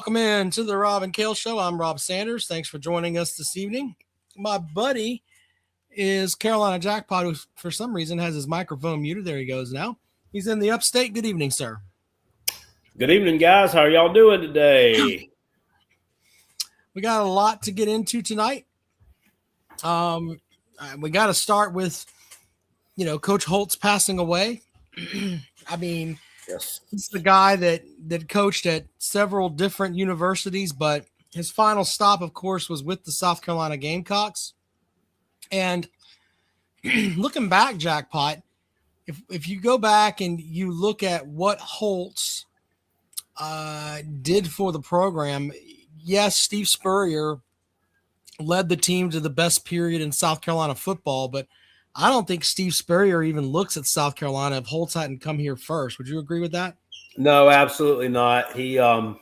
Welcome in to the Rob and Kale Show. I'm Rob Sanders. Thanks for joining us this evening. My buddy is Carolina Jackpot, who for some reason has his microphone muted. There he goes now. He's in the upstate. Good evening, sir. Good evening, guys. How are y'all doing today? We got a lot to get into tonight. We got to start with, Coach Holtz passing away. I mean, Yes. he's the guy that coached at several different universities, but his final stop, of course, was with the South Carolina Gamecocks. And looking back, Jackpot, if you go back and you look at what Holtz did for the program, yes, Steve Spurrier led the team to the best period in South Carolina football, but I don't think Steve Spurrier even looks at South Carolina if Holtz hadn't come here first. Would you agree with that? No, absolutely not. He made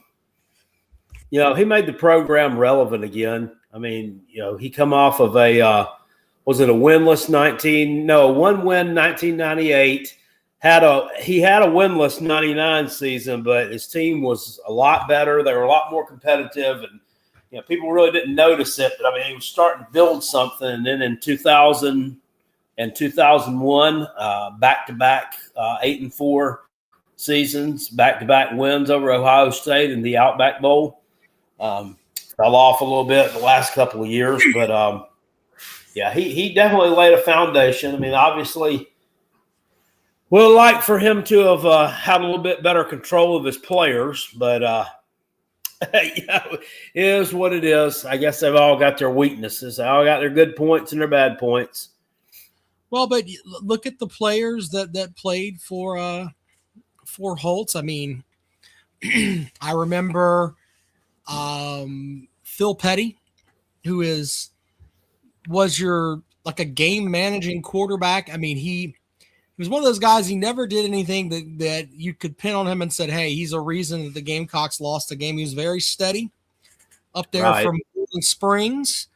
the program relevant again. I mean, he come off of a one-win 1998. He had a winless 99 season, but his team was a lot better. They were a lot more competitive, and people really didn't notice it. But I mean, he was starting to build something. And then in 2000 and 2001, back-to-back 8-4 seasons, back-to-back wins over Ohio State in the Outback Bowl. Fell off a little bit the last couple of years, but he definitely laid a foundation. I mean, obviously, would like for him to have had a little bit better control of his players, but it is what it is. I guess they've all got their weaknesses. They all got their good points and their bad points. Well, but look at the players that played for Holtz. I mean, I remember Phil Petty, who was your like a game managing quarterback. I mean, he was one of those guys. He never did anything that you could pin on him and said, "Hey, he's a reason that the Gamecocks lost the game." He was very steady up there from Golden Springs.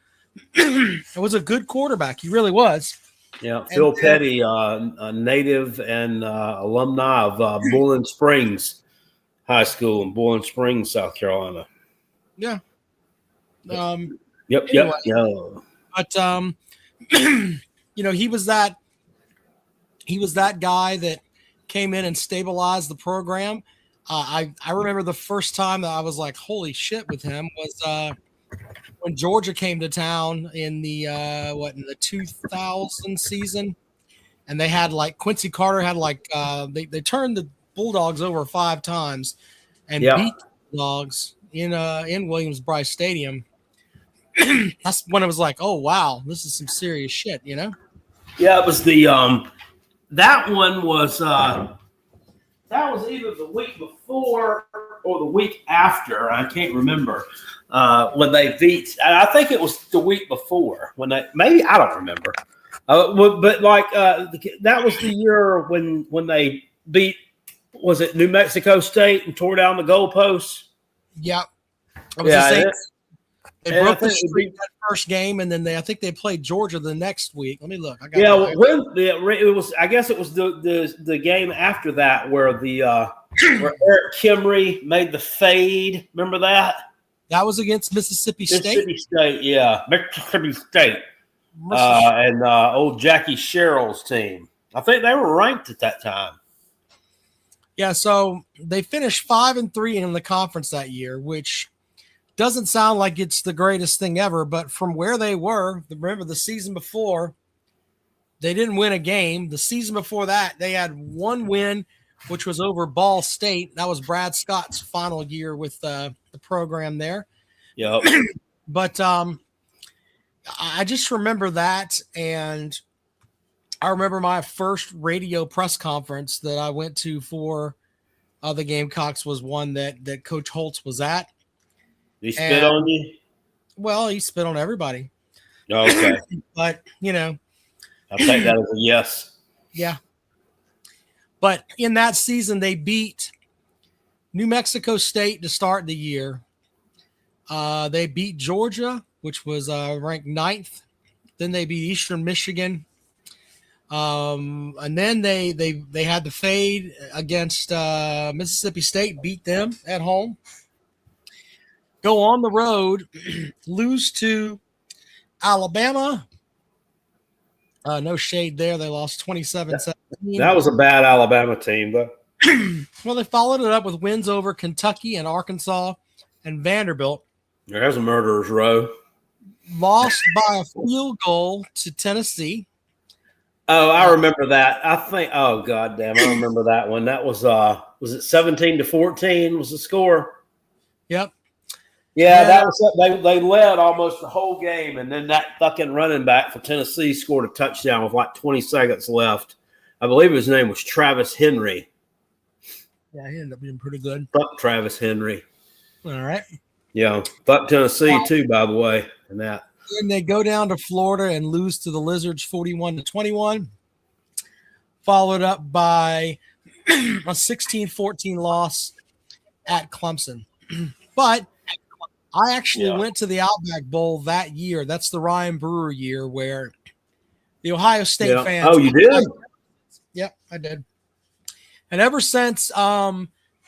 It was a good quarterback. He really was. Yeah, Phil Petty, a native and alumni of Bowling Springs High School in Bowling Springs, South Carolina. Yeah. Yep. But he was that guy that came in and stabilized the program. I remember the first time that I was like, holy shit with him was when Georgia came to town in the 2000 season, and they had like Quincy Carter had like they turned the Bulldogs over 5 times and beat the Bulldogs in Williams-Brice Stadium. That's when it was like, oh wow, this is some serious shit, Yeah, it was the that one was that was either the week before or the week after. I can't remember when they beat. I think it was the week before when I don't remember. But that was the year when they beat. Was it New Mexico State and tore down the goalposts? Yeah. They broke the streak that first game, and then I think they played Georgia the next week. Let me look. It was. I guess it was the game after that where where Eric Kimry made the fade. Remember that? That was against Mississippi State. Mississippi State. And old Jackie Sherrill's team. I think they were ranked at that time. Yeah, so they finished 5-3 in the conference that year, which doesn't sound like it's the greatest thing ever, but from where they were, remember the season before, they didn't win a game. The season before that, they had one win, which was over Ball State. That was Brad Scott's final year with the program there. Yep. But I just remember that, and I remember my first radio press conference that I went to for the Gamecocks was one that Coach Holtz was at. He spit on you? Well, he spit on everybody. Okay. But, I'll take that as a yes. Yeah. But in that season, they beat New Mexico State to start the year. They beat Georgia, which was ranked 9th. Then they beat Eastern Michigan. And then they had the fade against Mississippi State, beat them at home. go on the road, lose to Alabama. No shade there. They lost 27-17. That was a bad Alabama team, though. Well, they followed it up with wins over Kentucky and Arkansas and Vanderbilt. There's a murderer's row. Lost by a field goal to Tennessee. Oh, I remember that. I think. Oh, goddamn, I remember that one. That was it 17-14 was the score? Yep. Yeah, that was they led almost the whole game, and then that fucking running back for Tennessee scored a touchdown with like 20 seconds left. I believe his name was Travis Henry. Yeah, he ended up being pretty good. Fuck Travis Henry. All right. Yeah, fuck Tennessee too, by the way. And that. Then they go down to Florida and lose to the Lizards 41-21, followed up by a 16-14 loss at Clemson. But I actually went to the Outback Bowl that year. That's the Ryan Brewer year where the Ohio State fans. Oh, you did? Yep, I did. And ever since,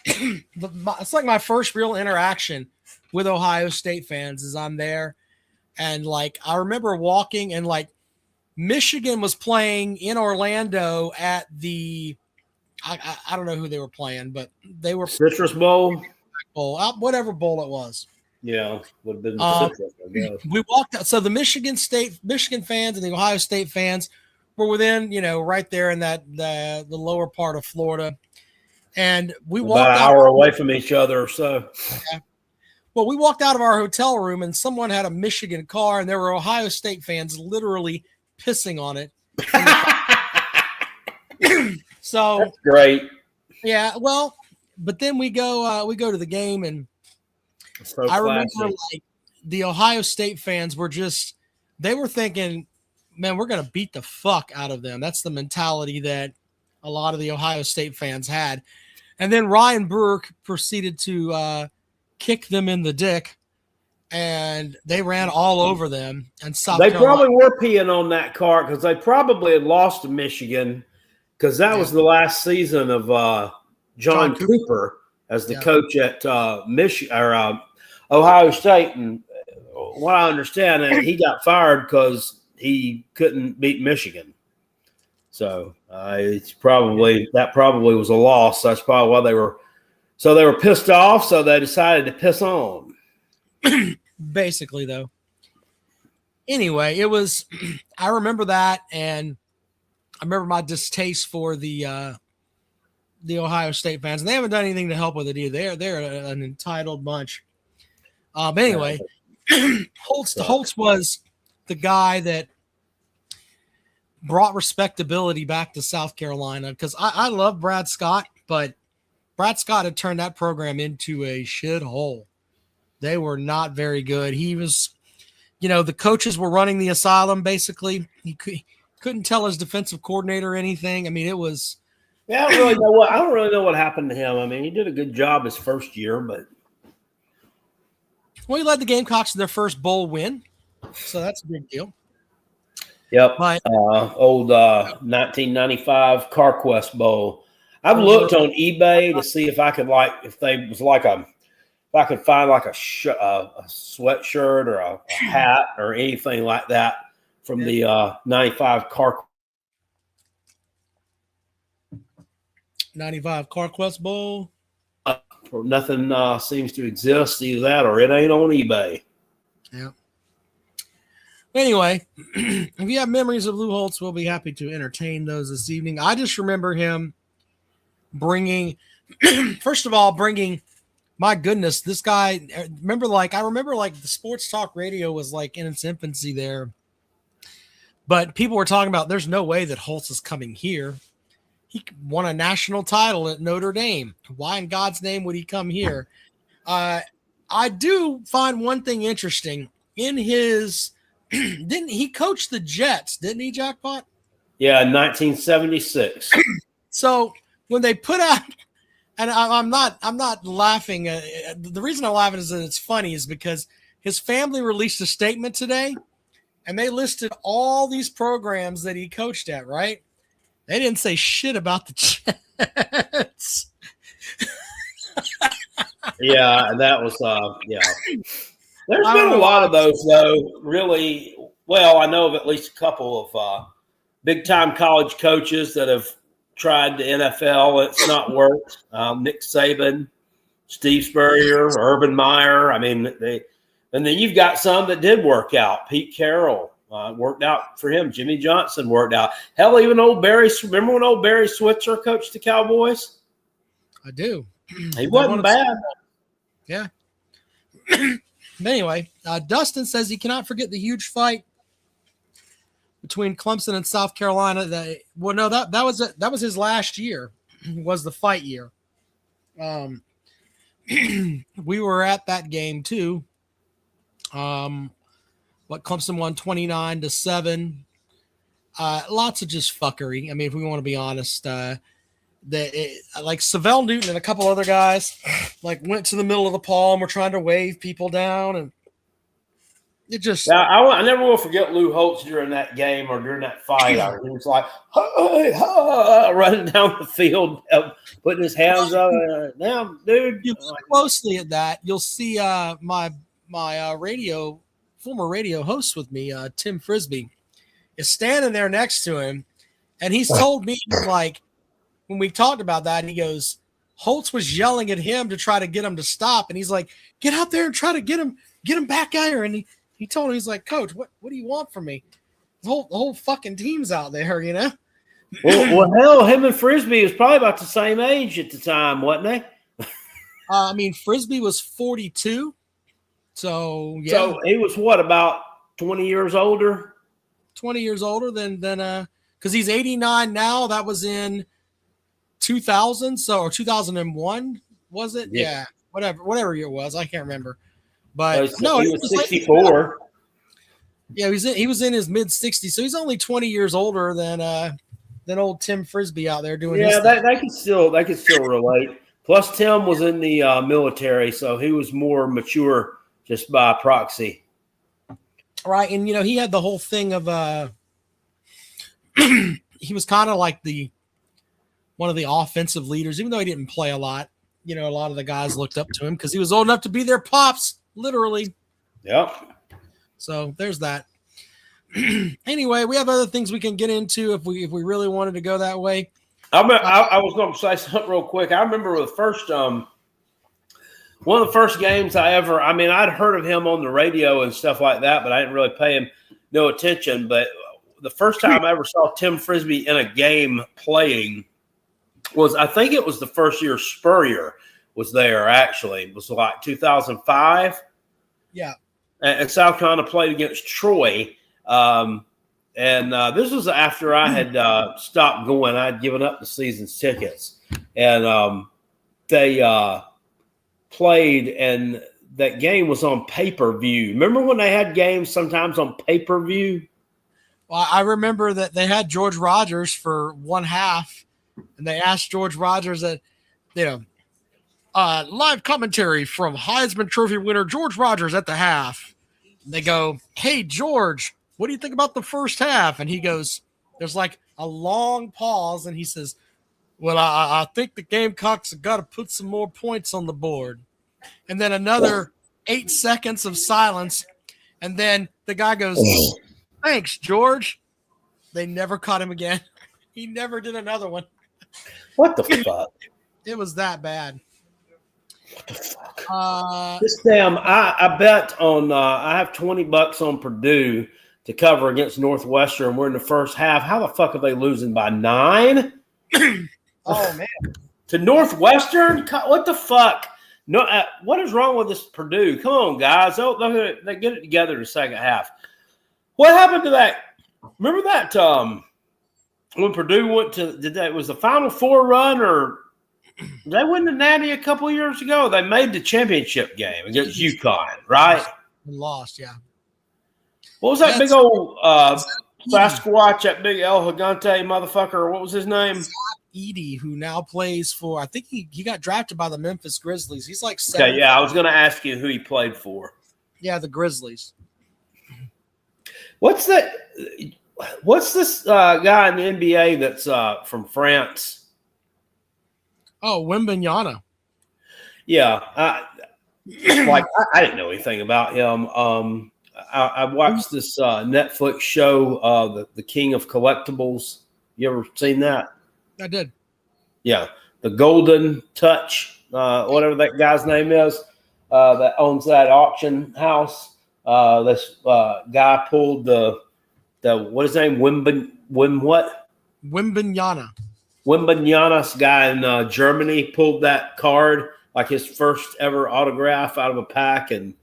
it's like my first real interaction with Ohio State fans is I'm there. And like, I remember walking and like Michigan was playing in Orlando at the, I don't know who they were playing, but they were Citrus Bowl, whatever bowl it was. Yeah, would have been Citrus, I guess. We walked out. So the Michigan fans and the Ohio State fans were within, right there in that the lower part of Florida. And we walked about an hour away from each other or so. Yeah. Well, we walked out of our hotel room and someone had a Michigan car and there were Ohio State fans literally pissing on it. So that's great. Yeah, well, but then we go to the game and so I remember like the Ohio State fans were they were thinking, man, we're going to beat the fuck out of them. That's the mentality that a lot of the Ohio State fans had. And then Ryan Burke proceeded to kick them in the dick, and they ran all over them. And they probably were peeing on that cart because they probably had lost to Michigan because that was the last season of John Cooper as the coach at Ohio State. And what I understand, he got fired because he couldn't beat Michigan. So that probably was a loss. That's probably why they were pissed off. So they decided to piss on. Basically, though. Anyway, I remember that, and I remember my distaste for the Ohio State fans, and they haven't done anything to help with it either. They're an entitled bunch. But anyway, Holtz was the guy that brought respectability back to South Carolina because I love Brad Scott, but Brad Scott had turned that program into a shithole. They were not very good. He was, the coaches were running the asylum basically. He couldn't tell his defensive coordinator anything. I mean, it was. Yeah, I don't really know what happened to him. I mean, he did a good job his first year, but. Well, he led the Gamecocks to their first bowl win, so that's a big deal. Yep, old 1995 CarQuest Bowl. I've looked on eBay to see if I could if I could find like a sweatshirt or a hat or anything like that from the 95 CarQuest Bowl. Nothing seems to exist, either that or it ain't on eBay. Yeah. Anyway, if you have memories of Lou Holtz, we'll be happy to entertain those this evening. I just remember him bringing, my goodness, this guy, I remember the sports talk radio was like in its infancy there. But people were talking about there's no way that Holtz is coming here. He won a national title at Notre Dame. Why in God's name would he come here? I do find one thing interesting. In his didn't he coach the Jets? Didn't he, Jackpot? Yeah, in 1976. So when they put out, and I'm not laughing. The reason I'm laughing is that it's funny is because his family released a statement today, and they listed all these programs that he coached at. Right? They didn't say shit about the Jets. Yeah, and that was yeah. There's I don't been a know lot why. of those though. Really, well, I know of at least a couple of big time college coaches that have tried the NFL. It's not worked. Nick Saban, Steve Spurrier, Urban Meyer. I mean, and then you've got some that did work out. Pete Carroll worked out for him. Jimmy Johnson worked out. Hell, even old Barry. Remember when old Barry Switzer coached the Cowboys? I do. He wasn't bad. Yeah. But anyway, Dustin says he cannot forget the huge fight between Clemson and South Carolina. That was his last year. Was the fight year. We were at that game too. What Clemson won 29-7. Lots of just fuckery. I mean, if we want to be honest, like Savell Newton and a couple other guys, like went to the middle of the pole and were trying to wave people down, and it just. Yeah, I never will forget Lou Holtz during that game or during that fight. He was like, hey, running down the field, putting his hands up. Damn, dude. You look closely at that, you'll see my former radio host with me, Tim Frisbee, is standing there next to him, and he's told me, like, when we talked about that, he goes, Holtz was yelling at him to try to get him to stop, and he's like, get out there and try to get him back out here. And he told him, he's like, Coach, what do you want from me? The whole fucking team's out there, you know? Well, hell, him and Frisbee was probably about the same age at the time, wasn't they? I mean, Frisbee was 42. So, yeah. So he was what, about 20 years older? 20 years older than because he's 89 now. That was in 2000, or 2001, was it? Yeah. Whatever year it was. I can't remember. But no, he was 64. Yeah, he was in his mid 60s, so he's only 20 years older than old Tim Frisbee out there doing. Yeah, they could still relate. Plus, Tim was in the military, so he was more mature just by proxy. Right, and he had the whole thing of he was kind of like one of the offensive leaders, even though he didn't play a lot. A lot of the guys looked up to him because he was old enough to be their pops, literally. Yep. So there's that. Anyway, we have other things we can get into if we really wanted to go that way. I was going to say something real quick. I remember the first one of the first games I'd heard of him on the radio and stuff like that, but I didn't really pay him no attention. But the first time I ever saw Tim Frisbee in a game playing was, I think it was the first year Spurrier was there, actually. It was like 2005. Yeah. And South Carolina played against Troy. And this was after I had stopped going. I had given up the season's tickets. And they played, and that game was on pay-per-view. Remember when they had games sometimes on pay-per-view? Well, I remember that they had George Rogers for one half, and they asked George Rogers that, live commentary from Heisman Trophy winner George Rogers at the half. And they go, hey, George, what do you think about the first half? And he goes, there's like a long pause, and he says, well, I think the Gamecocks have got to put some more points on the board. And then another 8 seconds of silence. And then the guy goes, thanks, George. They never caught him again. He never did another one. What the fuck? It was that bad. What the fuck? This damn, I bet on, I have $20 on Purdue to cover against Northwestern. We're in the first half. How the fuck are they losing by 9? Oh, man. To Northwestern? What the fuck? No, what is wrong with this Purdue? Come on, guys. They get it together in the second half. What happened to that? Remember that when Purdue went to was the Final Four run, or they went to Natty a couple of years ago? They made the championship game against UConn, right? Lost, yeah. What was that big old Sasquatch, that big El Gigante motherfucker? What was his name? Edey, who now plays for, I think he got drafted by the Memphis Grizzlies. He's like 7. Okay, yeah, I was going to ask you who he played for. Yeah, the Grizzlies. What's that? What's this guy in the NBA that's from France? Oh, Wembanyama. Yeah, like I didn't know anything about him. I watched this Netflix show, the King of Collectibles. You ever seen that? I did. Yeah, the Golden Touch, whatever that guy's name is, that owns that auction house. This guy pulled the what is his name? Wimbanyanas guy in Germany pulled that card, like his first ever autograph out of a pack, and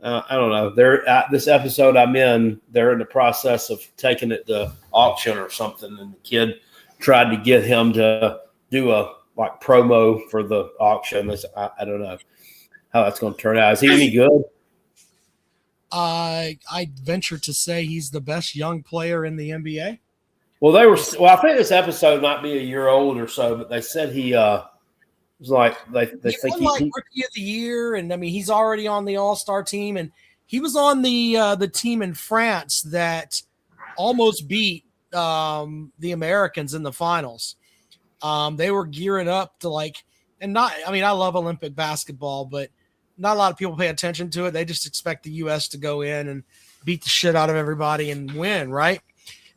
I don't know. They're at this episode I'm in. They're in the process of taking it to auction or something, and the kid tried to get him to do a like promo for the auction. I don't know how that's going to turn out. Is he any good? I venture to say he's the best young player in the NBA. Well, I think this episode might be a year old or so, but they said he was like they think he rookie of the year, and I mean he's already on the All-Star team, and he was on the team in France that almost beat the Americans in the finals. They were gearing up to I love Olympic basketball, but not a lot of people pay attention to it. They just expect the U.S. to go in and beat the shit out of everybody and win, right?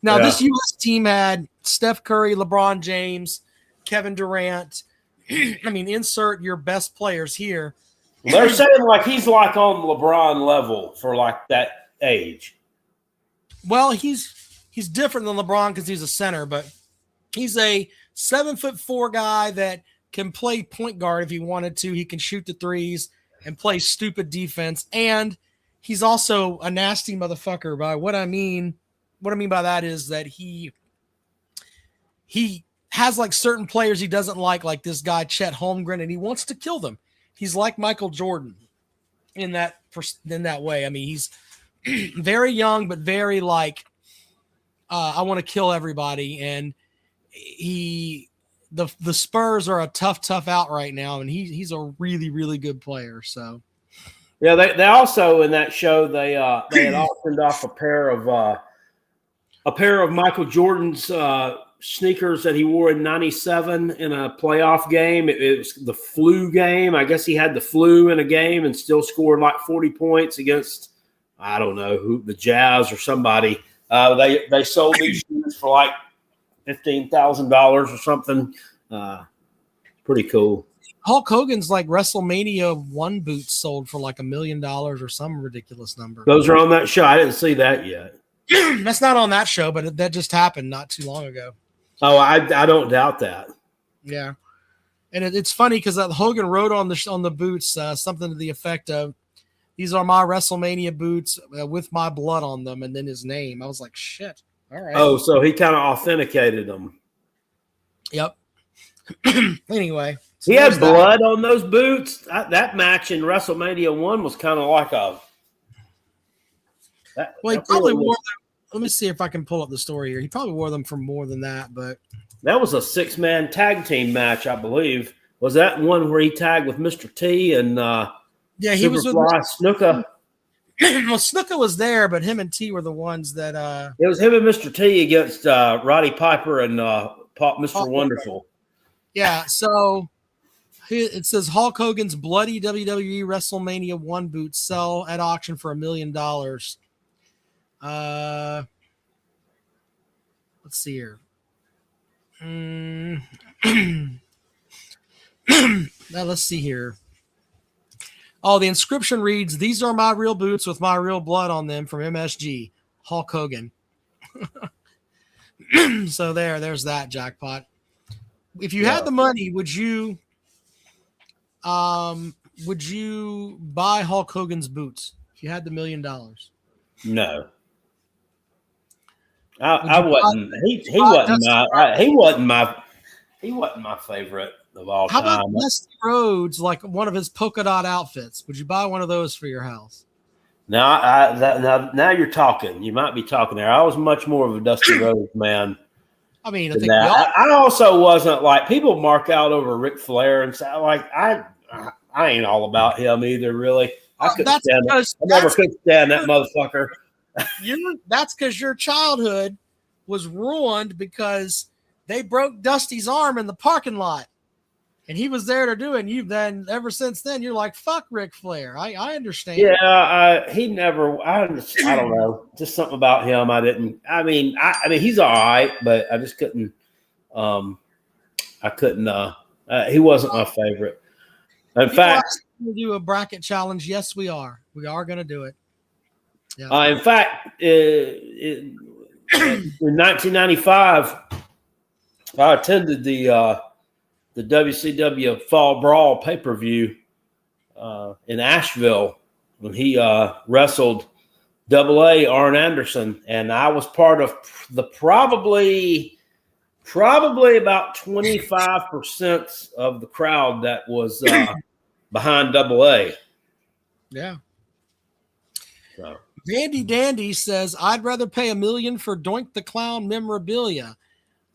Now, This U.S. team had Steph Curry, LeBron James, Kevin Durant. I mean, insert your best players here. Well, they're saying like he's like on LeBron level for like that age. Well, he's different than LeBron because he's a center, but he's a 7'4" guy that can play point guard if he wanted to. He can shoot the threes and play stupid defense, and he's also a nasty motherfucker. By what I mean by that is that he has like certain players he doesn't like this guy Chet Holmgren, and he wants to kill them. He's like Michael Jordan in that way. I mean, he's very young, but very like I want to kill everybody. And the Spurs are a tough out right now, and he's a really, really good player. So yeah, they also in that show they had auctioned off a pair of Michael Jordan's sneakers that he wore in '97 in a playoff game. It was the flu game. I guess he had the flu in a game and still scored like 40 points against, I don't know who, the Jazz or somebody. They sold these shoes for like $15,000 or something. Pretty cool. Hulk Hogan's like WrestleMania 1 boots sold for like $1 million or some ridiculous number. Those are on that show. I didn't see that yet. That's not on that show, but that just happened not too long ago. Oh, I don't doubt that. Yeah, and it's funny because Hogan wrote on the boots something to the effect of, "These are my WrestleMania boots with my blood on them," and then his name. I was like, "Shit, all right." Oh, so he kind of authenticated them. Yep. Anyway, so he had blood on those boots. That match in WrestleMania 1 was kind of like a. He probably wore them. Let me see if I can pull up the story here. He probably wore them for more than that, but that was a 6-man tag team match, I believe. Was that one where he tagged with Mr. T and he was with Snuka? Well, Snuka was there, but him and T were the ones that it was him and Mr. T against Roddy Piper and Mr. Wonderful. Yeah, so it says Hulk Hogan's bloody WWE WrestleMania 1 boots sell at auction for $1 million. Let's see here. Now let's see here. Oh, the inscription reads, "These are my real boots with my real blood on them from MSG, Hulk Hogan." So there's that jackpot. If you had the money, would you buy Hulk Hogan's boots if you had the $1 million? No. I wasn't. He wasn't my favorite of all time. How about Dusty Rhodes, like one of his polka dot outfits? Would you buy one of those for your house? Now you're talking. You might be talking there. I was much more of a Dusty Rhodes man. I mean, I think I also wasn't like people mark out over Ric Flair and say like I ain't all about him either. Really, I couldn't stand it. I never could stand that motherfucker. That's because your childhood was ruined because they broke Dusty's arm in the parking lot. And he was there to do it. And you've then, ever since then, you're like, fuck Ric Flair. I understand. Yeah, he never. I don't know. Just something about him. I didn't. I mean, he's all right, but I just couldn't. I couldn't. He wasn't my favorite. In fact, we do a bracket challenge. Yes, we are. We are going to do it. Yeah. In fact, in 1995, I attended the WCW Fall Brawl pay-per-view in Asheville when he wrestled Double A Arn Anderson, and I was part of the probably about 25% of the crowd that was behind Double A. Yeah. So. Dandy Dandy says, I'd rather pay $1 million for Doink the Clown memorabilia.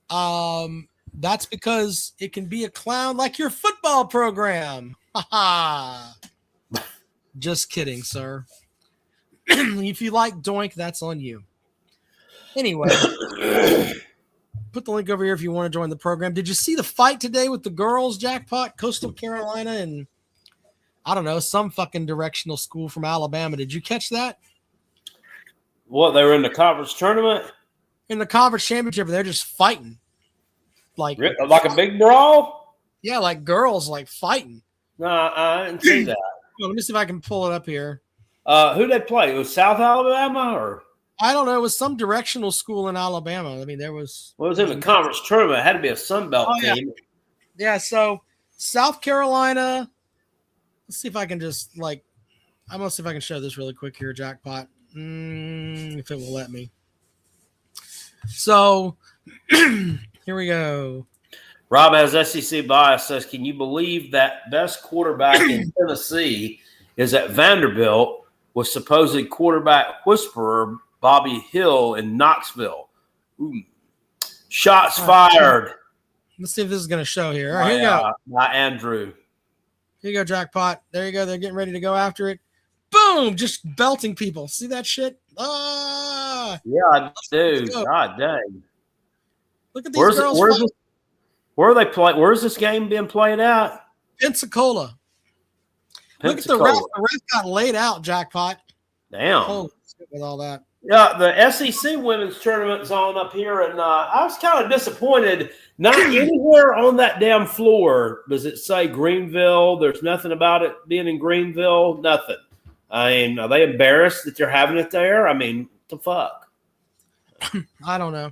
That's because it can be a clown like your football program. Ha ha. Just kidding, sir. If you like Doink, that's on you. Anyway, put the link over here if you want to join the program. Did you see the fight today with the girls, Jackpot? Coastal Carolina and, I don't know, some fucking directional school from Alabama. Did you catch that? What, they were in the conference tournament? In the conference championship, they're just fighting. Like a big brawl? Yeah, like girls like fighting. No, I didn't see that. Well, let me see if I can pull it up here. Who'd they play? It was South Alabama or? I don't know. It was some directional school in Alabama. I mean, there was. Well, it was in the conference tournament. It had to be a Sun Belt team. Yeah, so South Carolina. Let's see if I can just I'm going to see if I can show this really quick here, Jackpot. If it will let me. So here we go. Rob has SEC bias, says, can you believe that best quarterback in Tennessee is at Vanderbilt with supposed quarterback whisperer Bobby Hill in Knoxville? Ooh. Shots fired. Let's see if this is going to show here. All right, here you go. By Andrew. Here you go, Jackpot. There you go. They're getting ready to go after it. Boom! Just belting people. See that shit? Ah! Yeah, I do. God dang. Look at these girls. Where are they playing? Where's this game being played at? Pensacola. Look at the ref. The ref got laid out, Jackpot. Damn. Holy shit with all that. Yeah, the SEC women's tournament's on up here, and I was kind of disappointed. Not anywhere on that damn floor does it say Greenville. There's nothing about it being in Greenville. Nothing. I mean, are they embarrassed that you're having it there? I mean, what the fuck? I don't know.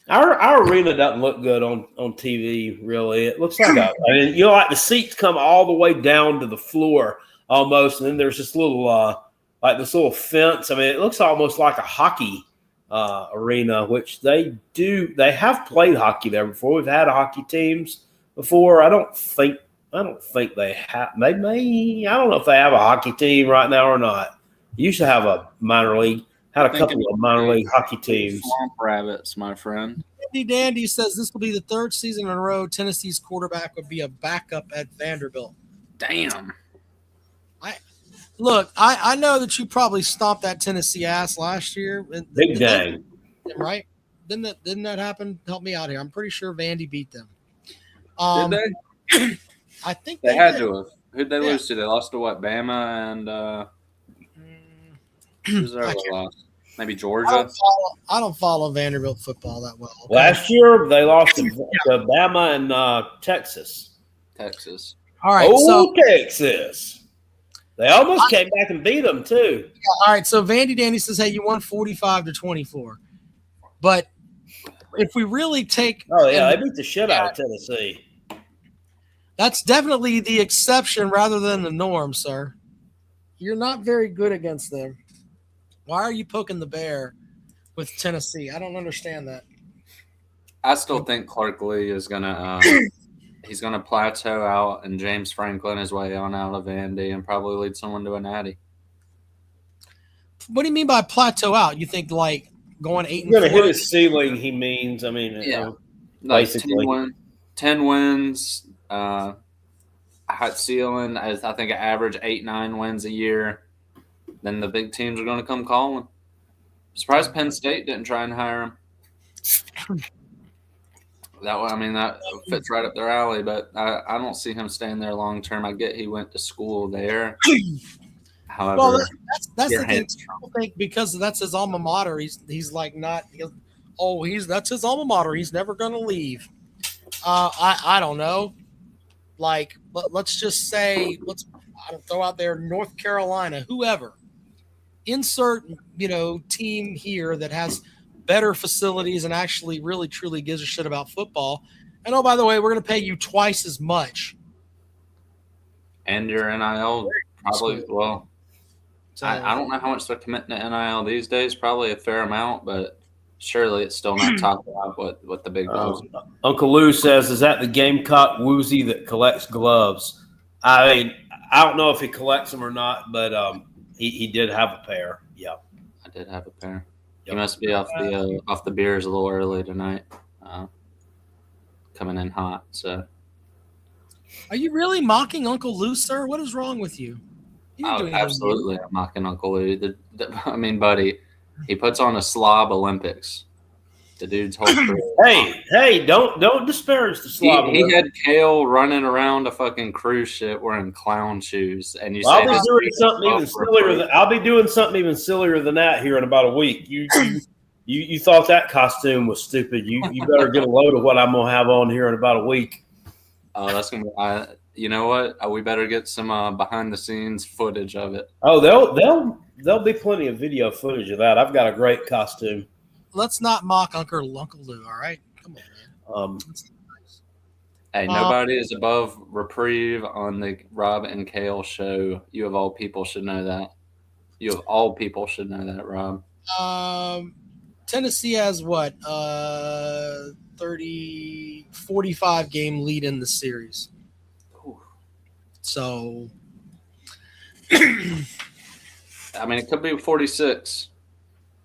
Our arena doesn't look good on TV, really. It looks like like the seats come all the way down to the floor almost, and then there's this little this little fence. I mean, it looks almost like a hockey arena, which they do. They have played hockey there before. We've had hockey teams before. I don't think they have. They may. I don't know if they have a hockey team right now or not. Used to have a minor league. Had a couple of minor league hockey teams. Swamp Rabbits, my friend. Andy Dandy says this will be the third season in a row Tennessee's quarterback would be a backup at Vanderbilt. Damn. I know that you probably stomped that Tennessee ass last year. Big gang. Right? Didn't that happen? Help me out here. I'm pretty sure Vandy beat them. Did they? I think they had to have. Who'd they lose to? They lost to what? Bama and who's their other loss? Maybe Georgia. I don't follow Vanderbilt football that well. Okay? Last year they lost to Bama and Texas. All right, Texas. They almost came back and beat them too. Yeah, all right, so Vandy Dandy says, "Hey, you won 45-24," but if we really take, they beat the shit out of Tennessee. That's definitely the exception rather than the norm, sir. You're not very good against them. Why are you poking the bear with Tennessee? I don't understand that. I still think Clark Lee is gonna he's gonna plateau out, and James Franklin is way on out of Vandy and probably lead someone to a natty. What do you mean by plateau out? You think like going 8-4? He's gonna hit his ceiling. He means. I mean, like basically 10 wins. Hot ceiling. I think an average 8-9 wins a year. Then the big teams are going to come calling. Surprised Penn State didn't try and hire him. That fits right up their alley, but I don't see him staying there long term. I get he went to school there. However, well, that's the thing. People think because that's his alma mater, he's like not. That's his alma mater. He's never going to leave. I don't know. Like, let's just say, throw out there North Carolina, whoever. Insert, team here that has better facilities and actually really truly gives a shit about football. And by the way, we're going to pay you twice as much. And your NIL probably, well, so, I don't know how much they're committing to NIL these days. Probably a fair amount, but surely it's still not talked about what the big gloves. Uncle Lou says, is that the Gamecock woozy that collects gloves? I mean, I don't know if he collects them or not, but he did have a pair. Yeah. I did have a pair. Yep. He must be off the beers a little early tonight. Coming in hot. So, are you really mocking Uncle Lou, sir? What is wrong with you? Absolutely, I'm mocking Uncle Lou. Buddy, he puts on a slob Olympics. The dude's whole career. Hey! Don't disparage the slob. He had Kale running around a fucking cruise ship wearing clown shoes, and I'll be doing something even sillier. I'll be doing something even sillier than that here in about a week. You thought that costume was stupid. You better get a load of what I'm gonna have on here in about a week. Oh, that's gonna be. You know what? We better get some behind the scenes footage of it. Oh, there'll be plenty of video footage of that. I've got a great costume. Let's not mock Uncle Lou. All right, come on, man. Hey, nobody is above reprieve on the Rob and Kale show. You of all people should know that. You of all people should know that, Rob. Tennessee has what? 45 game lead in the series. So, it could be 46.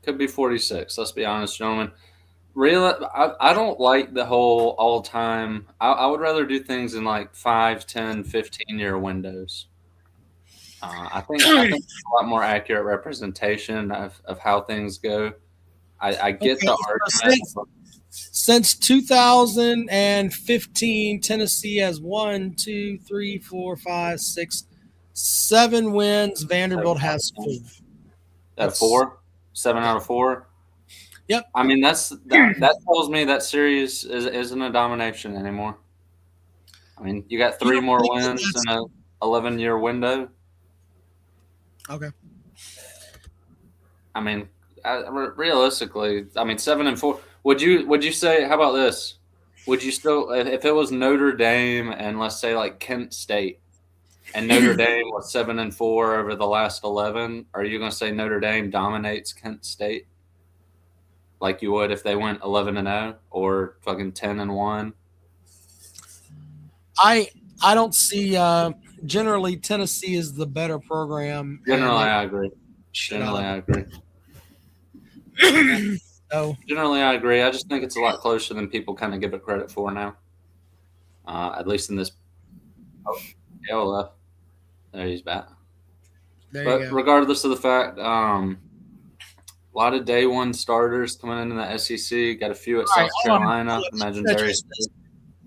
Could be 46. Let's be honest, gentlemen. Really, I don't like the whole all-time. I would rather do things in like 5, 10, 15-year windows. I think it's a lot more accurate representation of how things go. I get the argument. Since 2015, Tennessee has 1, 2, 3, 4, 5, 6, 7 wins. Vanderbilt has 4. That's 4? 7 out of 4? Yep. I mean, that tells me that series isn't a domination anymore. I mean, you got 3 more wins in an 11-year window. Okay. I mean, realistically, 7-4. Would you say? How about this? Would you still, if it was Notre Dame and let's say like Kent State, and Notre Dame was 7-4 over the last 11, are you going to say Notre Dame dominates Kent State, like you would if they went 11-0 or fucking 10-1? I don't see. Generally, Tennessee is the better program. Generally, I agree. So, generally, I agree. I just think it's a lot closer than people kind of give it credit for now. At least in this. Kale left. There he's back. But regardless of the fact, a lot of day one starters coming into the SEC. Got a few at South Carolina. Imagine Darius.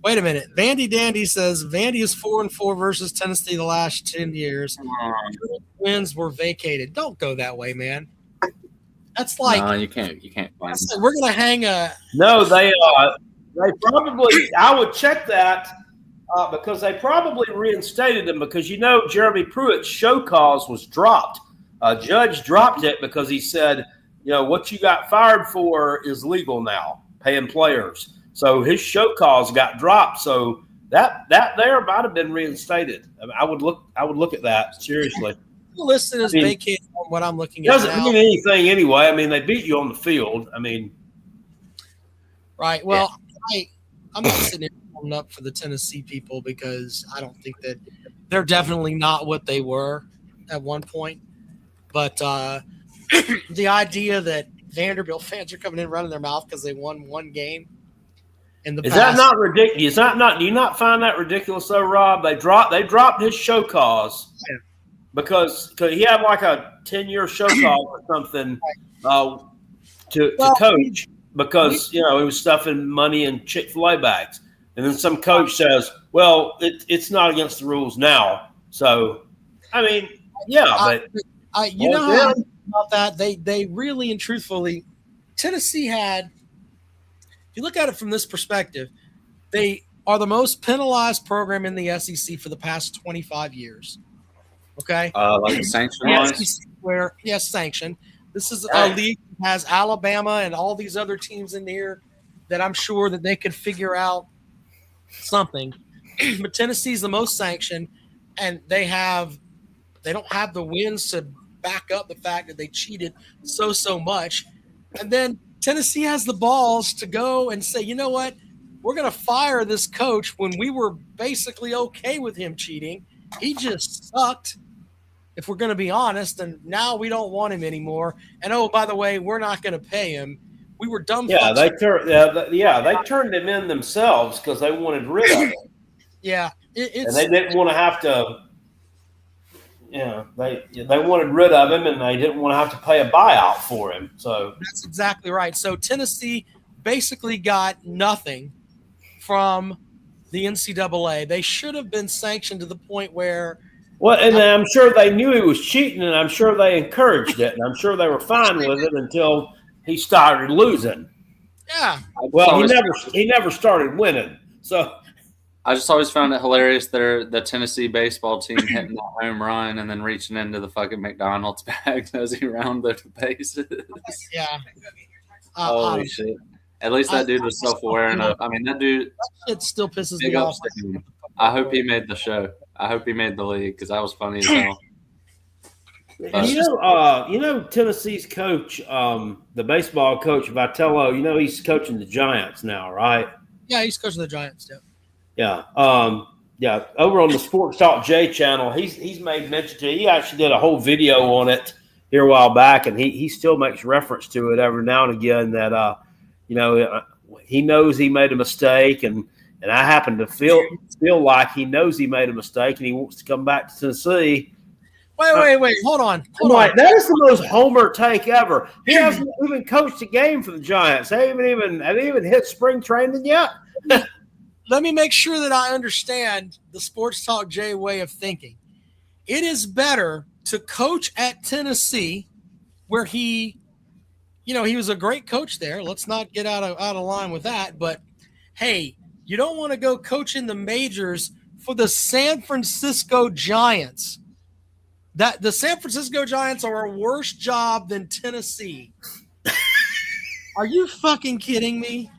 Wait a minute. Vandy Dandy says Vandy is 4-4 versus Tennessee the last 10 years. Wins were vacated. Don't go that way, man. That's like no, you can't find them. We're gonna hang a. No, they probably. I would check that because they probably reinstated them because Jeremy Pruitt's show cause was dropped. Judge dropped it because he said, what you got fired for is legal now, paying players. So his show cause got dropped. So that there might have been reinstated. I would look at that seriously. Listed as vacated on what I'm looking at doesn't now. mean anything anyway. They beat you on the field. Right. Well, yeah. I'm not sitting here holding up for the Tennessee people because I don't think that they're definitely not what they were at one point. But the idea that Vanderbilt fans are coming in running their mouth because they won one game in the past. Is that not ridiculous? Do you not find that ridiculous though, Rob? They dropped his show cause. Yeah. Because he had like a 10-year show call or something to coach. because he was stuffing money in Chick-fil-A bags. And then some coach says, "Well, it's not against the rules now." So, I mean, but you know how I feel about that. They really and truthfully, Tennessee had. If you look at it from this perspective, they are the most penalized program in the SEC for the past 25 years. Okay, like sanction wise, where sanction. This is a league that has Alabama and all these other teams in here that I'm sure that they could figure out something. But Tennessee's the most sanctioned, and they don't have the wins to back up the fact that they cheated so much. And then Tennessee has the balls to go and say, you know what, we're going to fire this coach when we were basically okay with him cheating. He just sucked, if we're going to be honest, and now we don't want him anymore. And oh, by the way, we're not going to pay him. We were dumb. Yeah, they turned him in themselves because they wanted rid of him. Yeah, and they didn't want to have to. They wanted rid of him, and they didn't want to have to pay a buyout for him. So that's exactly right. So Tennessee basically got nothing from the NCAA. They should have been sanctioned to the point where. Well, and I'm sure they knew he was cheating, and I'm sure they encouraged it, and I'm sure they were fine with it until he started losing. Yeah. Well, he never started winning. So I just always found it hilarious the Tennessee baseball team hitting that home run and then reaching into the fucking McDonald's bags as he rounded the bases. Yeah. Holy shit. At least that dude was self-aware enough. I mean, that dude. It still pisses me off. I hope he made the show. I hope he made the league because that was funny as hell. Tennessee's coach, the baseball coach Vitello. He's coaching the Giants now, right? Yeah, he's coaching the Giants too. Yeah, Over on the Sports Talk J channel, he's made mention to it. He actually did a whole video on it here a while back, and he still makes reference to it every now and again. That he knows he made a mistake, and I happen to feel like he knows he made a mistake, and he wants to come back to Tennessee. Wait, hold on. That is the most homer take ever. He hasn't even coached a game for the Giants. They haven't even hit spring training yet. Let me make sure that I understand the Sports Talk J way of thinking. It is better to coach at Tennessee, where he was a great coach there. Let's not get out of line with that. But hey, you don't want to go coach in the majors for the San Francisco Giants. That the San Francisco Giants are a worse job than Tennessee. Are you fucking kidding me?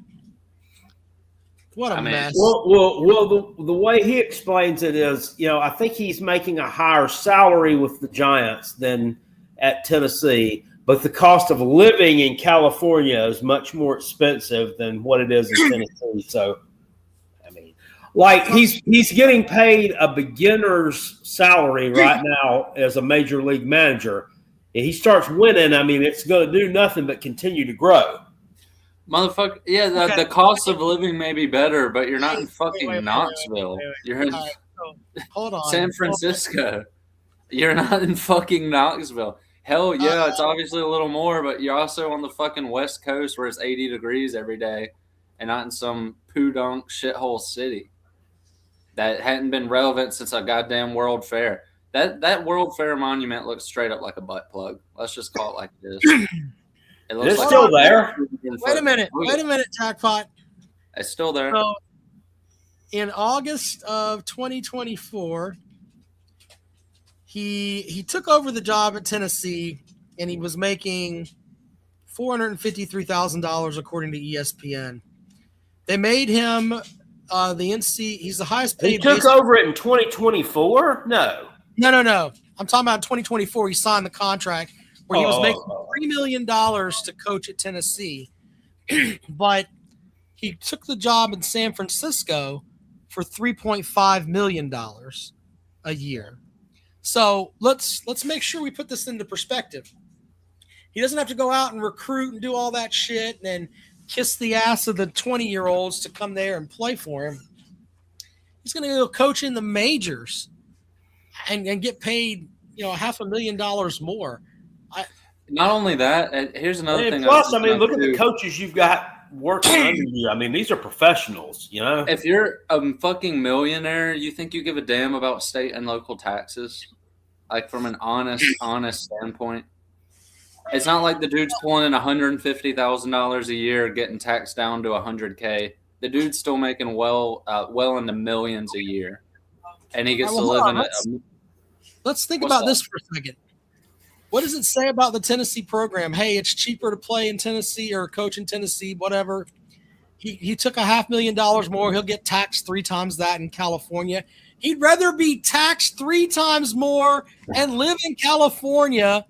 What a mess. Well, the way he explains it is, I think he's making a higher salary with the Giants than at Tennessee, but the cost of living in California is much more expensive than what it is in Tennessee. So, he's getting paid a beginner's salary right now as a major league manager. If he starts winning, it's going to do nothing but continue to grow. Motherfucker, yeah, the cost of living may be better, but you're not in fucking Knoxville. You're in hold on, San Francisco. You're not in fucking Knoxville. Hell yeah, it's obviously a little more, but you're also on the fucking West Coast where it's 80 degrees every day and not in some poo-dunk shithole city that hadn't been relevant since a goddamn World Fair. That World Fair monument looks straight up like a butt plug. Let's just call it like it is. It's still there. Wait a minute, Jackpot. It's still there. So, in August of 2024, he took over the job at Tennessee, and he was making $453,000 according to ESPN. They made him he's the highest paid. He took over it in 2024? No. I'm talking about 2024. He signed the contract where he was making $3 million to coach at Tennessee, but he took the job in San Francisco for $3.5 million a year. So let's make sure we put this into perspective. He doesn't have to go out and recruit and do all that shit and then kiss the ass of the 20-year-olds to come there and play for him. He's going to go coach in the majors and get paid, $500,000 more. Not only that, here's another thing. Plus, look at the coaches you've got working under you. I mean, these are professionals, you know? If you're a fucking millionaire, you think you give a damn about state and local taxes? Like, from an honest standpoint? It's not like the dude's pulling in $150,000 a year, getting taxed down to $100K. The dude's still making well in the millions a year, and he gets to live in it. Let's think about this for a second. What does it say about the Tennessee program? Hey, it's cheaper to play in Tennessee or coach in Tennessee, whatever. He took $500,000 more. He'll get taxed 3 times that in California. He'd rather be taxed 3 times more and live in California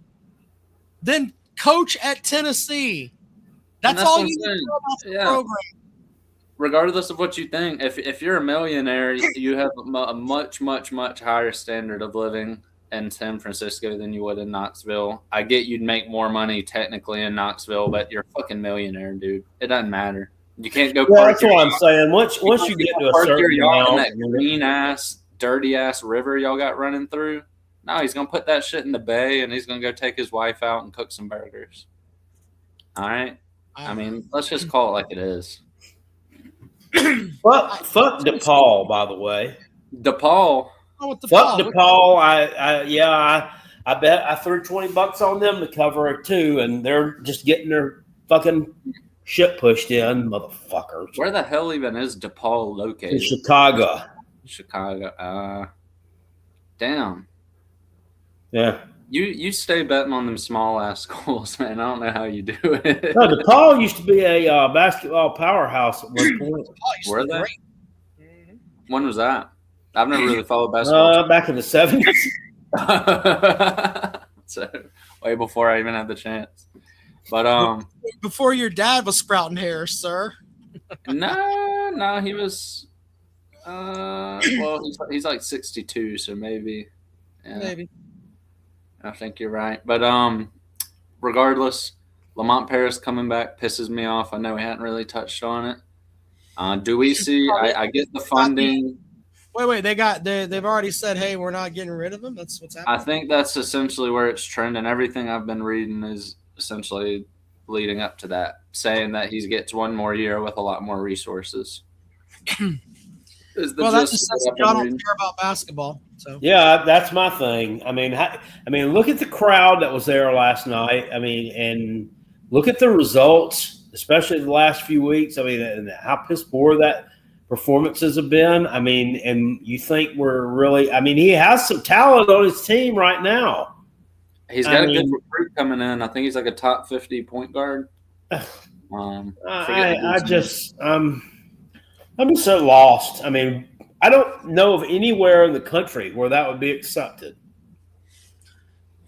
than coach at Tennessee. That's all you need to know about the program. Regardless of what you think, if you're a millionaire, you have a much, much, much higher standard of living in San Francisco than you would in Knoxville. I get you'd make more money technically in Knoxville, but you're a fucking millionaire, dude. It doesn't matter. You can't go. Well, that's what I'm saying. Once you get to a certain amount, in that green ass, dirty ass river y'all got running through. No, he's gonna put that shit in the bay, and he's gonna go take his wife out and cook some burgers. All right. I mean, let's just call it like it is. Fuck DePaul, by the way. DePaul. Fuck DePaul. I bet I threw $20 on them to cover it too, and they're just getting their fucking shit pushed in, motherfuckers. Where the hell even is DePaul located? In Chicago. Damn. Yeah. You stay betting on them small ass schools, man. I don't know how you do it. No, DePaul used to be a basketball powerhouse at one point. Were they? When was that? I've never really followed basketball. Back in the 70s. So way before I even had the chance. But before your dad was sprouting hair, sir. No, he was. Well, he's like 62, so maybe. Yeah. Maybe. I think you're right. But regardless, Lamont Paris coming back pisses me off. I know we hadn't really touched on it. Do we see? I get the funding. Wait. They've already said, hey, we're not getting rid of him. That's what's happening. I think that's essentially where it's trending. Everything I've been reading is essentially leading up to that, saying that he gets one more year with a lot more resources. That just says I don't care about basketball. So yeah, that's my thing. I mean, look at the crowd that was there last night. I mean, and look at the results, especially the last few weeks. I mean, and how piss poor that performances have been. I mean, and you think we're really? I mean, he has some talent on his team right now. He's got a good recruit coming in. I think he's like a top 50 point guard. I'm so lost. I mean, I don't know of anywhere in the country where that would be accepted.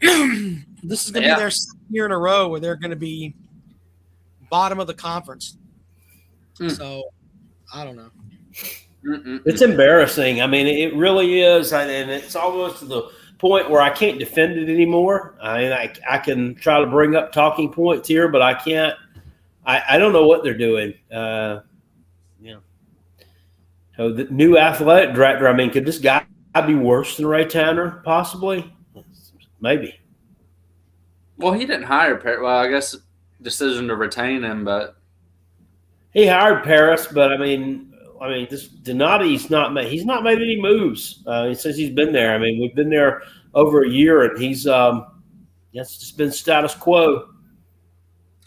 This is going to be their second year in a row where they're going to be bottom of the conference. So, I don't know. It's embarrassing. I mean, it really is. And it's almost to the point where I can't defend it anymore. I mean, I can try to bring up talking points here, but I can't. I don't know what they're doing. So the new athletic director, I mean, could this guy be worse than Ray Tanner, possibly? Maybe. Well, he didn't hire Paris. Well, I guess decision to retain him, but he hired Paris. But I mean, this Donati's he's not made any moves since he's been there. I mean, we've been there over a year, and he's it's just been status quo.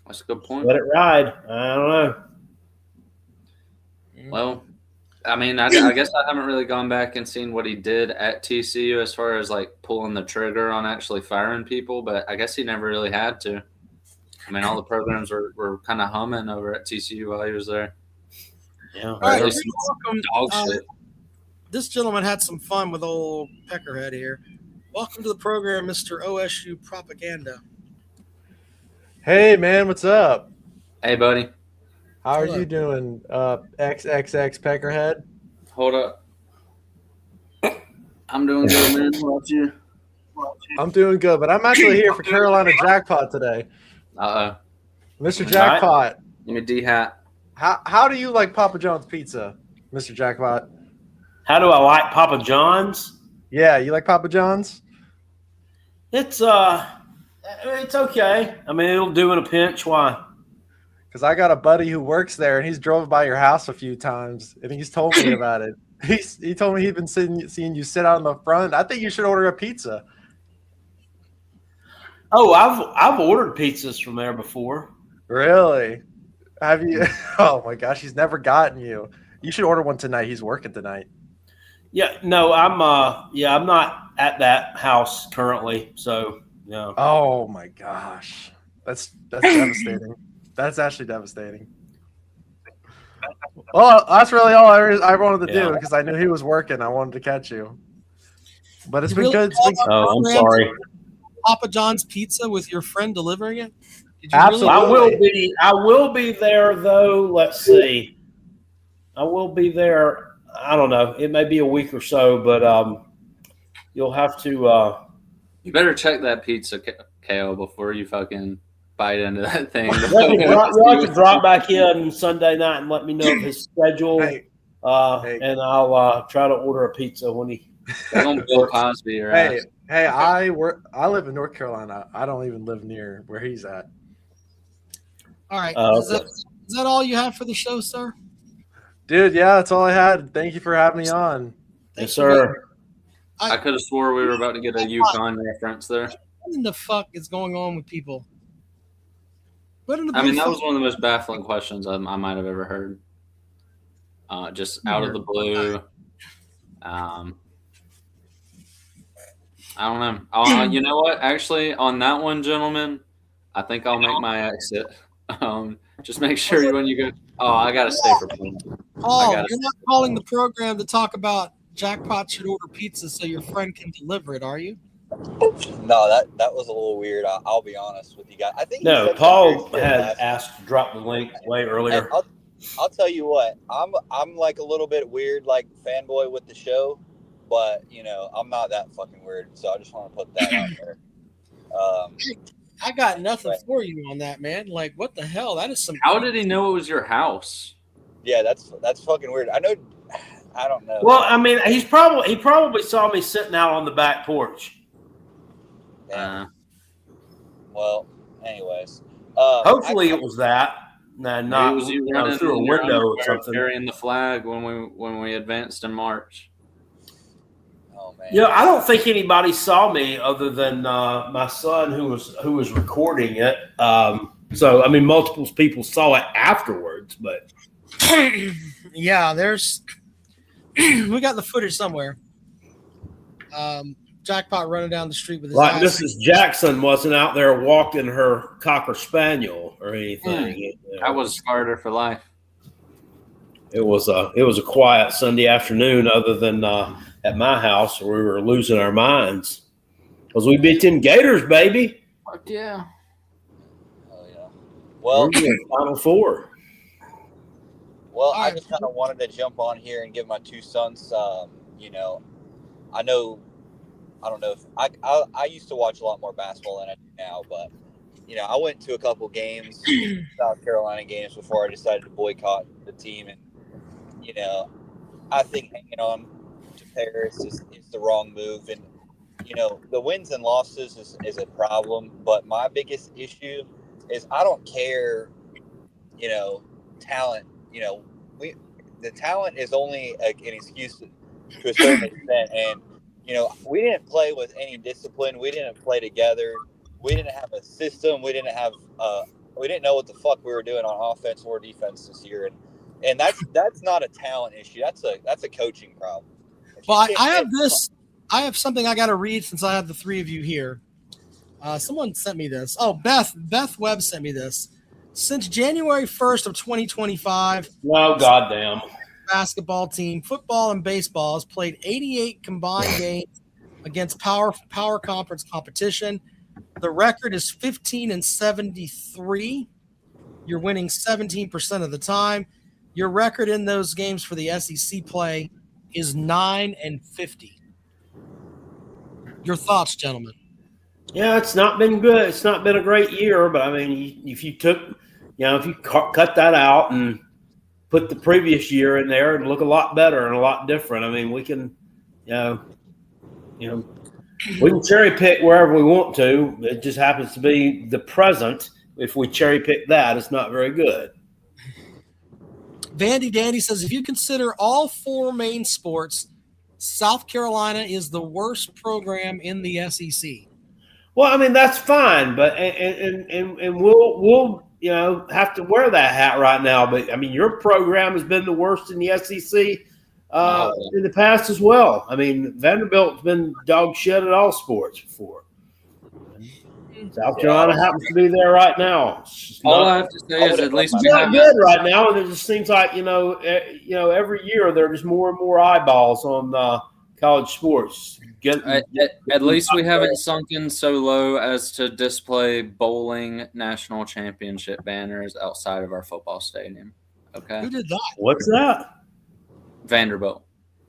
That's a good point. Let it ride. I don't know. Well, I mean, I guess I haven't really gone back and seen what he did at TCU as far as like pulling the trigger on actually firing people, but I guess he never really had to. I mean, all the programs were kind of humming over at TCU while he was there. Yeah. All right, welcome. This gentleman had some fun with old Peckerhead here. Welcome to the program, Mr. OSU Propaganda. Hey, man, what's up? Hey, buddy. How are you doing, XXX Peckerhead? Hold up. I'm doing good, man. How about you? I'm doing good, but I'm actually here for Carolina Jackpot today. Uh-oh. Mr. Jackpot. Give me D-hat. How do you like Papa John's pizza, Mr. Jackpot? How do I like Papa John's? Yeah, you like Papa John's? It's It's okay. I mean, it'll do in a pinch. Why? Because I got a buddy who works there, and he's drove by your house a few times, and he's told me about it. He told me he'd been seeing you sit out in the front. I think you should order a pizza. Oh, I've ordered pizzas from there before. Really? Have you? Oh my gosh, he's never gotten you. You should order one tonight. He's working tonight. Yeah, no, I'm not at that house currently. So yeah. Oh my gosh, that's devastating. That's actually devastating. Well, that's really all I wanted to do because I knew he was working. I wanted to catch you. But it's been good. Oh, I'm sorry. Papa John's Pizza with your friend delivering it? Did you Absolutely. I will be there though. Let's see. I will be there. I don't know. It may be a week or so, but you'll have to. You better check that pizza, KO, before you fucking bite into that thing. You'll have to drop back in Sunday night and let me know of his schedule, and I'll try to order a pizza when he. Don't Bill Cosby your ass. Hey, I live in North Carolina. I don't even live near where he's at. All right. Okay. Is that all you have for the show, sir? Dude, yeah, that's all I had. Thank you for having me on. Yes, sir. I could have swore we were about to get a Yukon reference there. What in the fuck is going on with people? That was one of the most baffling questions I might have ever heard. Just out of the blue. I don't know. You know what? Actually, on that one, gentlemen, I think I'll make my exit. Just make sure when you go. Oh, I gotta stay for fun. Oh, you're not calling the program to talk about Jackpot should order pizza so your friend can deliver it, are you? No, that was a little weird. I'll be honest with you guys. I think Paul had asked to drop the link way earlier. I'll tell you what. I'm like a little bit weird, like fanboy with the show, but I'm not that fucking weird. So I just want to put that out there. I got nothing for you on that, man. Like, what the hell? That is some. How did he know it was your house? Yeah, that's fucking weird. I know. I don't know. Well, I mean, he probably saw me sitting out on the back porch. Well, anyways. Hopefully it was that. No, not was you through a window or something. Carrying the flag when we advanced in March. Oh man. Yeah, I don't think anybody saw me other than my son who was recording it. So I mean, multiple people saw it afterwards, but yeah, we got the footage somewhere. Jackpot running down the street with his like ass. Mrs. Jackson wasn't out there walking her Cocker Spaniel or anything. I was starter for life. It was a quiet Sunday afternoon, other than at my house where we were losing our minds because we beat them Gators, baby. Fuck yeah! Oh yeah. Well, we're in Final Four. Well, I just kind of wanted to jump on here and give my 2 cents. I don't know if I used to watch a lot more basketball than I do now, but I went to a couple games, South Carolina games, before I decided to boycott the team, and I think hanging on to Paris is the wrong move, and the wins and losses is a problem, but my biggest issue is I don't care, talent. The talent is only an excuse to a certain extent, and we didn't play with any discipline. We didn't play together. We didn't have a system. We didn't know what the fuck we were doing on offense or defense this year, and that's not a talent issue. That's a coaching problem. Well, I have something I got to read since I have the 3 of you here. Someone sent me this. Oh, Beth Webb sent me this. Since January 1st of 2025. Oh, goddamn. Basketball team, football and baseball has played 88 combined games against power conference competition. The record is 15-73. You're winning 17% of the time. Your record in those games for the SEC play is 9-50. Your thoughts, gentlemen? Yeah, it's not been good. It's not been a great year, but I mean, if you cut that out and put the previous year in there, and look a lot better and a lot different. I mean, we can, We can cherry pick wherever we want to. It just happens to be the present. If we cherry pick that, it's not very good. Vandy Dandy says, if you consider all 4 main sports, South Carolina is the worst program in the SEC. Well, I mean, that's fine, but and we'll have to wear that hat right now. But I mean, your program has been the worst in the SEC in the past as well. I mean, Vanderbilt's been dog shit at all sports before. South Carolina happens to be there right now. All I have to say is at least it's not good right now, and it just seems like every year there are just more and more eyeballs on college sports. At least we haven't sunk in so low as to display bowling national championship banners outside of our football stadium. Okay. Who did that? What's that? Vanderbilt.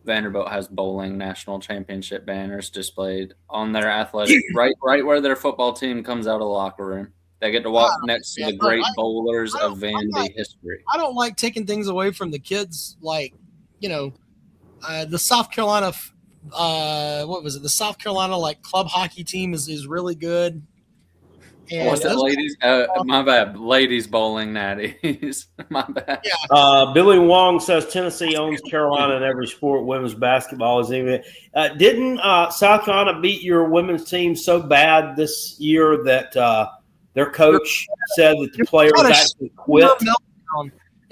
Vanderbilt has bowling national championship banners displayed on their athletic right where their football team comes out of the locker room. They get to walk next to the great bowlers of Vandy history. I don't like taking things away from the kids, like the South Carolina. What was it? The South Carolina club hockey team is really good. And what's that, ladies? My bad. Ladies bowling natties. My bad. Yeah. Billy Wong says Tennessee owns Carolina in every sport. Women's basketball is even. Didn't South Carolina beat your women's team so bad this year that their coach said that the players actually quit?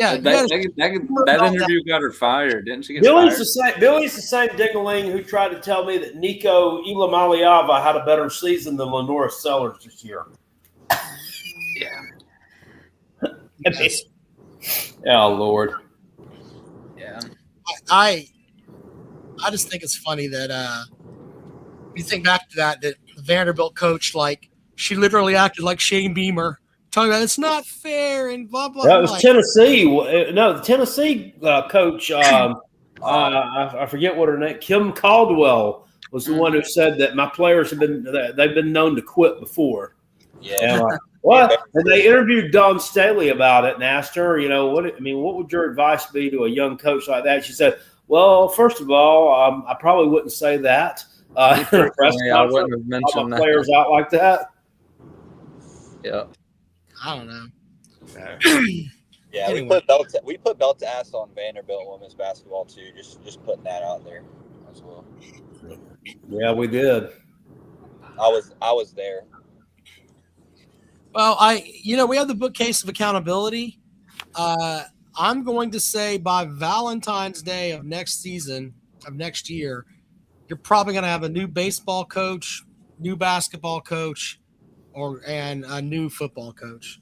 Yeah, that interview got her fired, didn't she? Billy's the same dingaling who tried to tell me that Nico Ilamaliava had a better season than Lenora Sellers this year. Yeah. Yes. Oh Lord. Yeah. I just think it's funny that you think back to that the Vanderbilt coach, she literally acted like Shane Beamer, talking about it's not fair and blah blah. That was Tennessee. No, the Tennessee coach. I forget what her name. Kim Caldwell was the one who said that my players they've been known to quit before. Yeah. What? And they interviewed Dawn Staley about it and asked her, what would your advice be to a young coach like that? She said, well, first of all, I probably wouldn't say that. I wouldn't have mentioned that. Players out like that. Yeah. I don't know. Yeah, Anyway. we put belt to ass on Vanderbilt women's basketball too. Just putting that out there as well. Yeah, we did. I was there. Well, we have the bookcase of accountability. I'm going to say by Valentine's Day of next year, you're probably going to have a new baseball coach, new basketball coach, and a new football coach.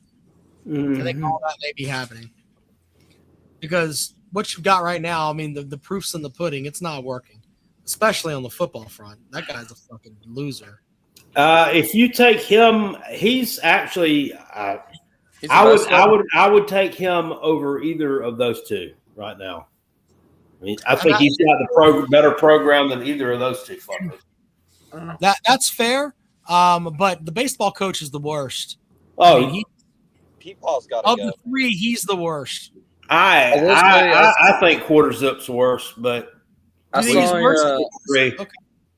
Mm-hmm. I think all that may be happening because what you've got right now, I mean, the proof's in the pudding. It's not working, especially on the football front. That guy's a fucking loser. If you take him, he's actually. I would take him over either of those two right now. I mean, I think he's got the better program than either of those two fuckers. That's fair. But the baseball coach is the worst. Oh, Peepaw's got to of go. the 3, he's the worst. I think Quarter Zip's worse, but I You think he's worse? three. Okay.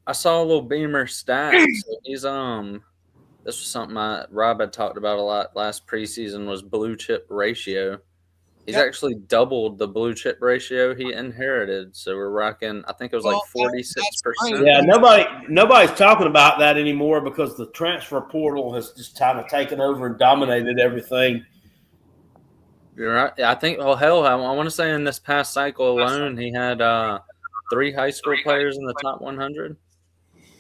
I saw a little Beamer stats. He's this was something Rob had talked about a lot last preseason was blue chip ratio. He's actually doubled the blue chip ratio he inherited. So we're rocking, I think it was 46%. Yeah, nobody's talking about that anymore because the transfer portal has just kind of taken over and dominated everything. You're right. I think, I want to say in this past cycle alone, he had 3 high school players in the top 100.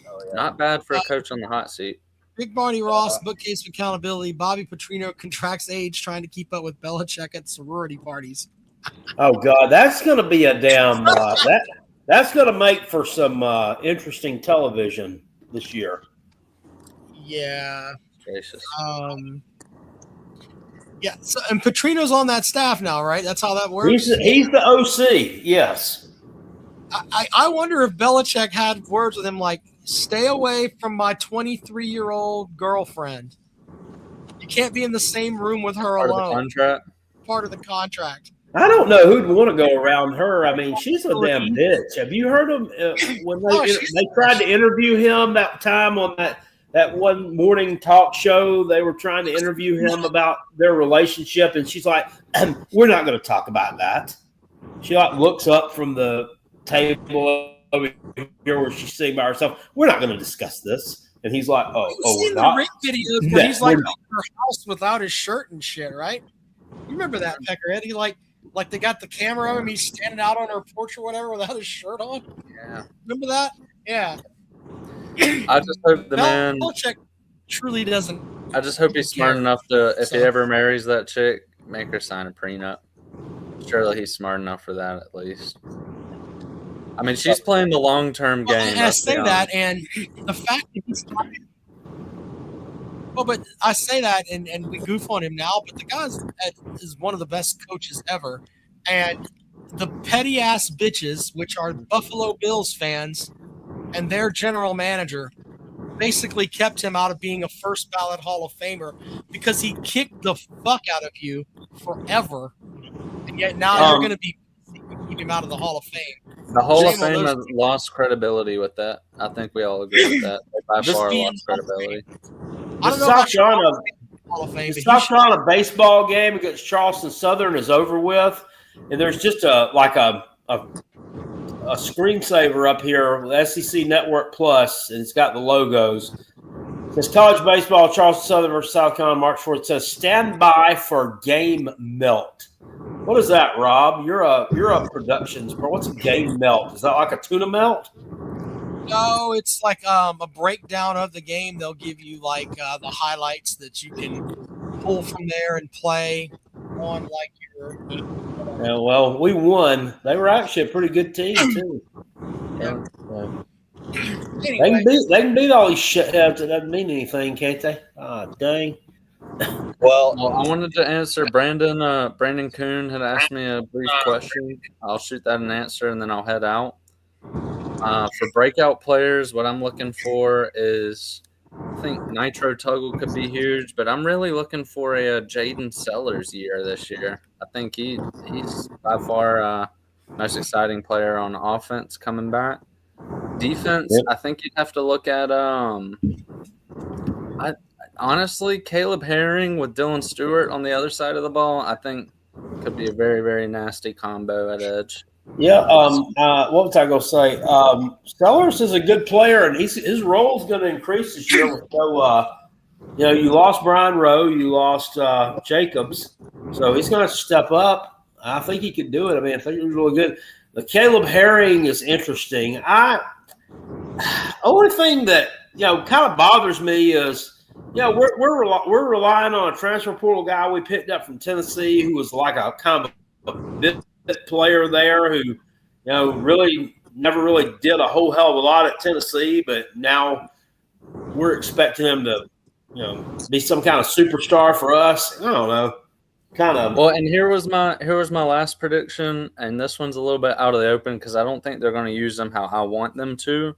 Oh, yeah. Not bad for a coach on the hot seat. Big Barney Ross, bookcase of accountability. Bobby Petrino contracts age trying to keep up with Belichick at sorority parties. Oh God, that's going to be a damn that's going to make for some interesting television this year. Yeah. Gracious. Yeah. So, and Petrino's on that staff now, right? That's how that works. He's the OC. Yes. I wonder if Belichick had words with him like, stay away from my 23-year-old girlfriend. You can't be in the same room with her Part alone. of the contract. Part of the contract. I don't know who'd want to go around her. I mean, she's a damn bitch. Have you heard them when they tried to interview him that time on that one morning talk show? They were trying to interview him about their relationship, and she's like, "We're not going to talk about that." She like looks up from the table over here where she's sitting by herself. We're not going to discuss this. And he's like, "Oh, we're not." The Rick videos where he's like in her house without his shirt and shit, right? You remember that, Peckerhead? He like they got the camera of him. He's standing out on her porch or whatever without his shirt on. Yeah. Remember that? Yeah. I just hope the man Belichick truly doesn't. I just hope he's smart enough to, if he ever marries that chick, make her sign a prenup. Surely he's smart enough for that at least. I mean, she's playing the long-term game. I say that, and the fact that he's talking. Well, but I say that, and we goof on him now, but the guy is one of the best coaches ever. And the petty-ass bitches, which are Buffalo Bills fans, and their general manager, basically kept him out of being a first-ballot Hall of Famer because he kicked the fuck out of you forever. And yet now you're going to be keep him out of the Hall of Fame. The Hall of Fame has lost credibility with that. I think we all agree with that. They by far lost credibility. I don't know the South Carolina baseball game against Charleston Southern is over with, and there's just a screensaver up here with SEC Network Plus, and it's got the logos. It says college baseball, Charleston Southern versus South Carolina, March 4th. It says stand by for game melt. What is that, Rob? You're a productions pro. What's a game melt? Is that like a tuna melt? No, it's like a breakdown of the game. They'll give you like the highlights that you can pull from there and play on like your. Yeah, well, we won. They were actually a pretty good team too. Yeah. Anyway. They can beat all these shitheads. It doesn't mean anything, can't they? Ah, dang. Well, I wanted to answer Brandon Kuhn had asked me a brief question. I'll shoot that an answer and then I'll head out. For breakout players, what I'm looking for is, I think Nitro Tuggle could be huge, but I'm really looking for a Jaden Sellers year this year. I think he's by far most exciting player on offense coming back. Defense, yep. I think you'd have to look at honestly, Caleb Herring with Dylan Stewart on the other side of the ball, I think could be a very, very nasty combo at edge. Yeah. What was I going to say? Sellers is a good player, and his role is going to increase this year. So, you lost Brian Rowe, you lost Jacobs, so he's going to step up. I think he could do it. I mean, I think he's really good. The Caleb Herring is interesting. Only thing that kind of bothers me is. Yeah, we're relying on a transfer portal guy we picked up from Tennessee who was like a kind of a bit player there who, really never really did a whole hell of a lot at Tennessee, but now we're expecting him to, be some kind of superstar for us. I don't know. Kind of. Well, and here was my last prediction, and this one's a little bit out of the open because I don't think they're going to use them how I want them to,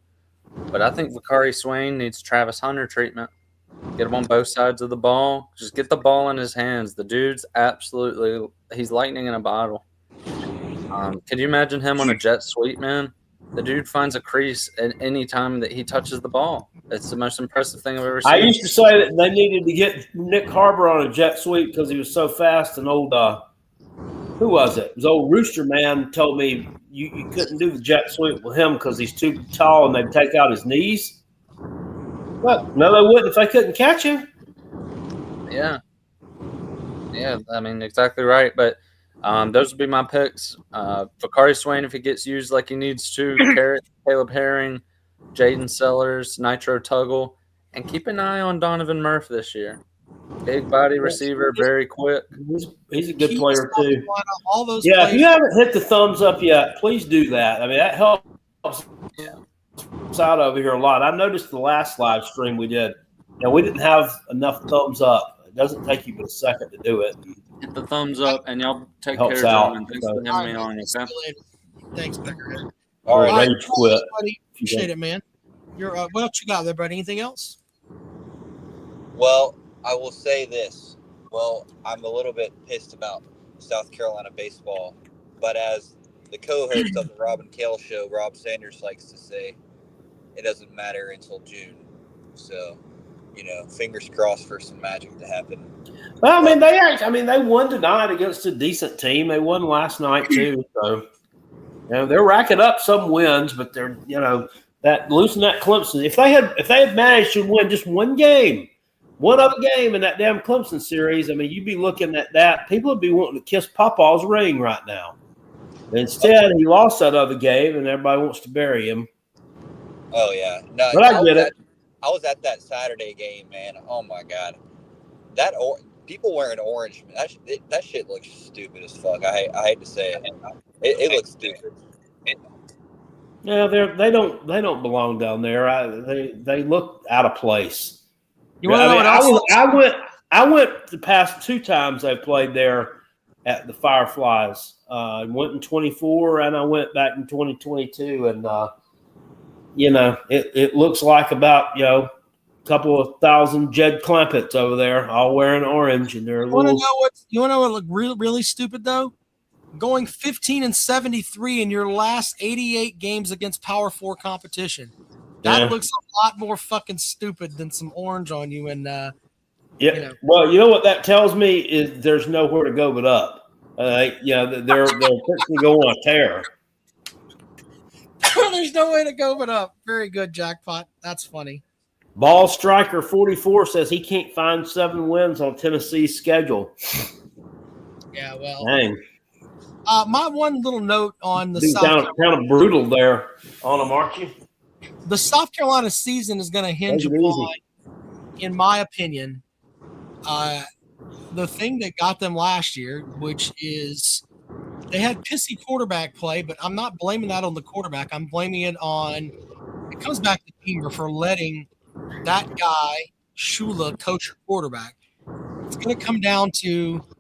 but I think Vakari Swain needs Travis Hunter treatment. Get him on both sides of the ball. Just get the ball in his hands. The dude's absolutely – he's lightning in a bottle. Can you imagine him on a jet sweep, man? The dude finds a crease at any time that he touches the ball. It's the most impressive thing I've ever seen. I used to say that they needed to get Nick Harbor on a jet sweep because he was so fast. And old who was it? It was old Rooster Man told me you couldn't do the jet sweep with him because he's too tall and they'd take out his knees. Well, no, they wouldn't if they couldn't catch him. Yeah, I mean, exactly right. But those would be my picks. Vakari Swain, if he gets used like he needs to, Caleb Herring, Jaden Sellers, Nitro Tuggle, and keep an eye on Donovan Murphy this year. Big body receiver, very quick. He's a good player too. All those if you haven't hit the thumbs up yet, please do that. I mean, that helps. Yeah. Out over here a lot. I noticed the last live stream we did. We didn't have enough thumbs up. It doesn't take you but a second to do it. Hit the thumbs up, and y'all take care of out. John. Thanks for having me on. Okay? Thanks, Becker. All right, rage quit. Appreciate it, man. What else you got there, buddy? Anything else? Well, I will say this. Well, I'm a little bit pissed about South Carolina baseball. But as the co-host of the Rob and Kale show, Rob Sanders likes to say, it doesn't matter until June. So, fingers crossed for some magic to happen. Well, they won tonight against a decent team. They won last night too. So, they're racking up some wins, but they're that losing that Clemson. If they had managed to win just one other game in that damn Clemson series, you'd be looking at that. People would be wanting to kiss Pawpaw's ring right now. Instead, he lost that other game, and everybody wants to bury him. Oh yeah, no, but I get it. I was at that Saturday game, man. Oh my god, people wearing orange, that shit looks stupid as fuck. I hate to say it. It looks stupid. Yeah, they don't belong down there. They look out of place. I went the past 2 times I played there at the Fireflies. I went in 24 and I went back in 2022, and it looks like about a couple of thousand Jed Clampetts over there, all wearing orange, and they're You want to know what looked really stupid though? Going 15-73 in your last 88 games against Power 4 competition. That looks a lot more fucking stupid than some orange on you. And well, you know what that tells me is there's nowhere to go but up. They're fixing to go on a tear. There's no way to go but up. Very good, Jackpot. That's funny. Ball Striker 44 says he can't find 7 wins on Tennessee's schedule. Yeah, well. Dang. My one little note on the kind of brutal there on them, aren't you? The South Carolina season is going to hinge upon, in my opinion, the thing that got them last year, which is they had pissy quarterback play, but I'm not blaming that on the quarterback. I'm blaming it on – it comes back to Beamer for letting that guy, Shula, coach your quarterback. It's going to come down to –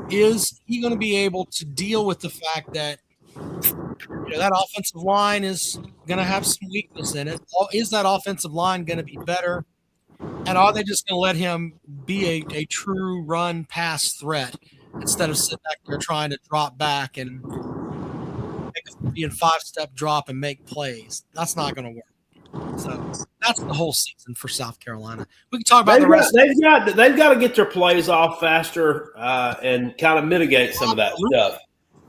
is he going to be able to deal with the fact that that offensive line is going to have some weakness in it? Is that offensive line going to be better? And are they just going to let him be a true run pass threat instead of sitting back there trying to drop back and be in 5-step drop and make plays? That's not going to work. So that's the whole season for South Carolina. We can talk about the rest. They've got to get their plays off faster and kind of mitigate some of that stuff.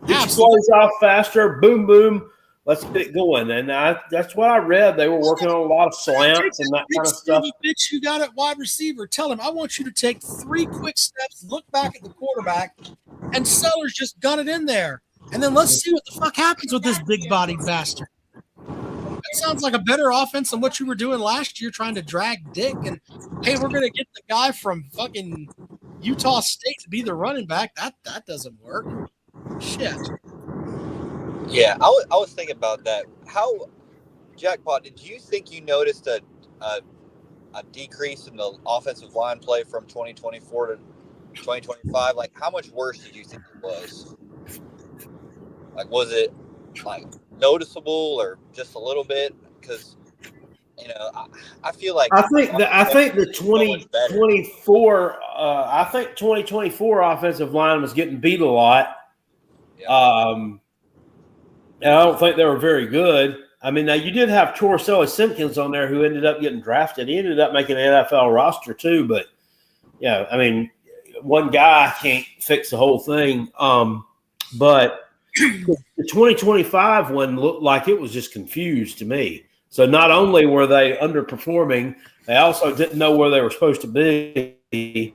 Get your plays off faster. Boom, boom. Let's get it going. And that's what I read. They were working on a lot of slants and that kind of stuff. Bitch, you got at wide receiver. Tell him I want you to take 3 quick steps, look back at the quarterback, and Sellers just gun it in there. And then let's see what the fuck happens with this big-bodied bastard. That sounds like a better offense than what you were doing last year, trying to drag Dick. And, hey, we're going to get the guy from fucking Utah State to be the running back. That doesn't work. Shit. Yeah, I was thinking about that. How, Jackpot, did you think you noticed a decrease in the offensive line play from 2024 to 2025? Like, how much worse did you think it was? Like, was it, like, noticeable or just a little bit? Because I feel like I think the 2024 2024 offensive line was getting beat a lot. Yeah. And I don't think they were very good. I mean, now you did have Torricelli Simpkins on there who ended up getting drafted. He ended up making an NFL roster too, but I mean, one guy can't fix the whole thing. But the 2025 one looked like it was just confused to me. So not only were they underperforming, they also didn't know where they were supposed to be. Okay.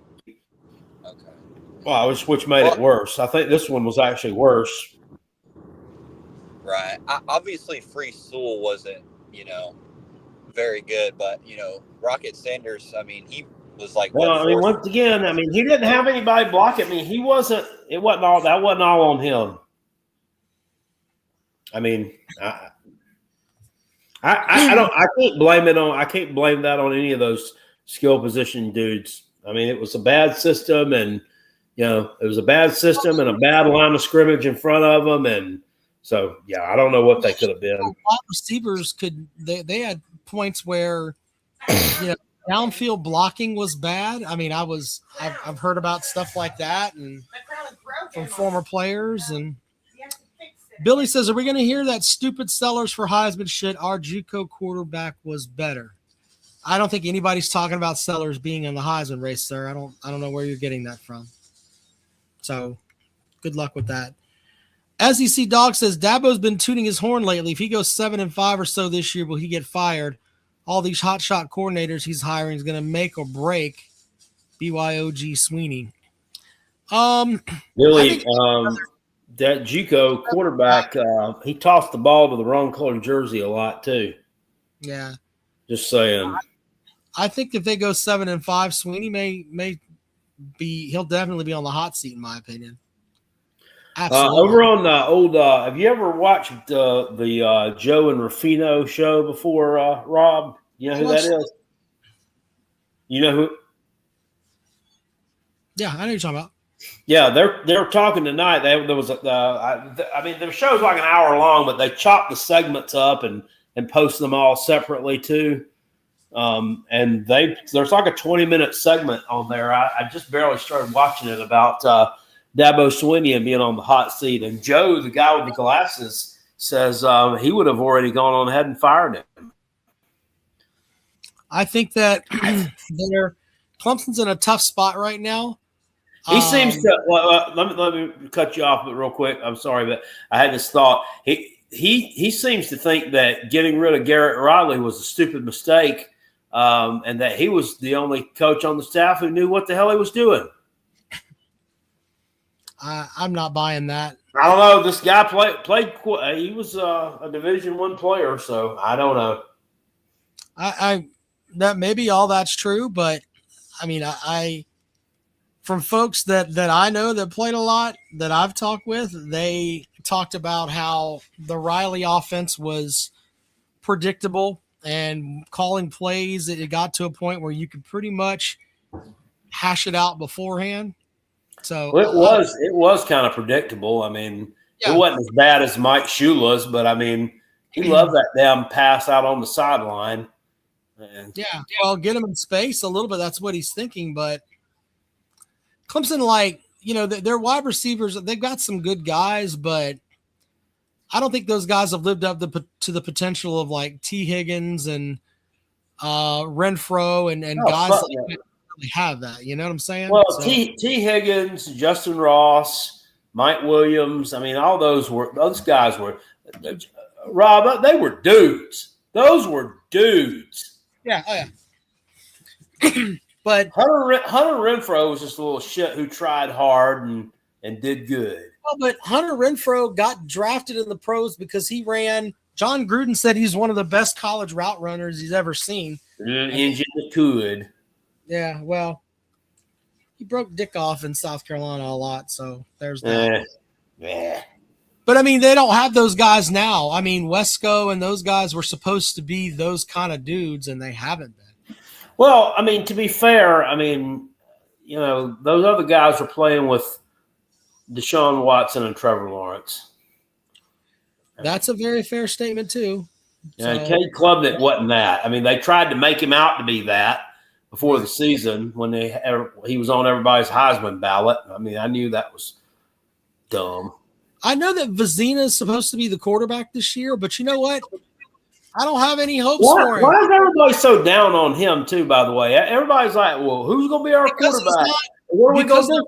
Well, which made it worse. I think this one was actually worse. Right. Obviously, Free Sewell wasn't, very good, but, Rocket Sanders, I mean, he was like, once again, I mean, he didn't have anybody block at me. It wasn't all on him. I mean, I can't blame that on any of those skill position dudes. I mean, it was a bad system, and it was a bad system and a bad line of scrimmage in front of them, and so I don't know what they could have been. Wide receivers they had points where downfield blocking was bad. I mean, I've heard about stuff like that, and from former players. And Billy says, are we going to hear that stupid sellers for Heisman shit? Our JUCO quarterback was better. I don't think anybody's talking about Sellers being in the Heisman race, sir. I don't know where you're getting that from. So good luck with that. SEC Dog says Dabo's been tooting his horn lately. If he goes 7-5 or so this year, will he get fired? All these hotshot coordinators he's hiring is going to make or break BYOG Sweeney. Really, that JUCO quarterback, he tossed the ball to the wrong color jersey a lot too. Yeah. Just saying. I think if they go 7-5, Sweeney may be. He'll definitely be on the hot seat, in my opinion. Absolutely. Over on the old, have you ever watched the Joe and Ruffino show before, Rob? You know who that is? You know who? Yeah, I know who you're talking about. Yeah, they're talking tonight. There was I mean, their show's like an hour long, but they chop the segments up and post them all separately too. And there's like a 20-minute segment on there. I just barely started watching it about Dabo Swinney and being on the hot seat. And Joe, the guy with the glasses, says he would have already gone on ahead and fired him. I think that Clemson's in a tough spot right now. He seems to. Well, let me cut you off, but real quick. I'm sorry, but I had this thought. He seems to think that getting rid of Garrett Riley was a stupid mistake, and that he was the only coach on the staff who knew what the hell he was doing. I'm not buying that. I don't know. This guy played. He was a Division I player, so I don't know. I that maybe all that's true, but I mean, I from folks that I know that played a lot that I've talked with, they talked about how the Riley offense was predictable and calling plays. It got to a point where you could pretty much hash it out beforehand. So it was kind of predictable. I mean, yeah. It wasn't as bad as Mike Shula's, but I mean, he loved that damn pass out on the sideline. And yeah, well, get him in space a little bit. That's what he's thinking. But Clemson, their wide receivers, they've got some good guys, but I don't think those guys have lived up to the potential of like T. Higgins and Renfro and guys that really have that. You know what I'm saying? Well, T. Higgins, Justin Ross, Mike Williams. I mean, all those guys were Rob. They were dudes. Those were dudes. Yeah. Oh yeah. But Hunter Renfro was just a little shit who tried hard and did good. Well, but Hunter Renfro got drafted in the pros because he ran. John Gruden said he's one of the best college route runners he's ever seen. Engine that could. Yeah, well, he broke dick off in South Carolina a lot, so there's that. Yeah. But, I mean, they don't have those guys now. I mean, Wesco and those guys were supposed to be those kind of dudes, and they haven't been. Well, I mean, to be fair, I mean, those other guys were playing with Deshaun Watson and Trevor Lawrence. That's a very fair statement, too. Yeah, Cade Klubnik wasn't that. I mean, they tried to make him out to be that before the season when he was on everybody's Heisman ballot. I mean, I knew that was dumb. I know that Vizina is supposed to be the quarterback this year, but you know what? I don't have any hopes for him. Why is everybody so down on him, too, by the way? Everybody's like, well, who's going to be our quarterback? What are we going to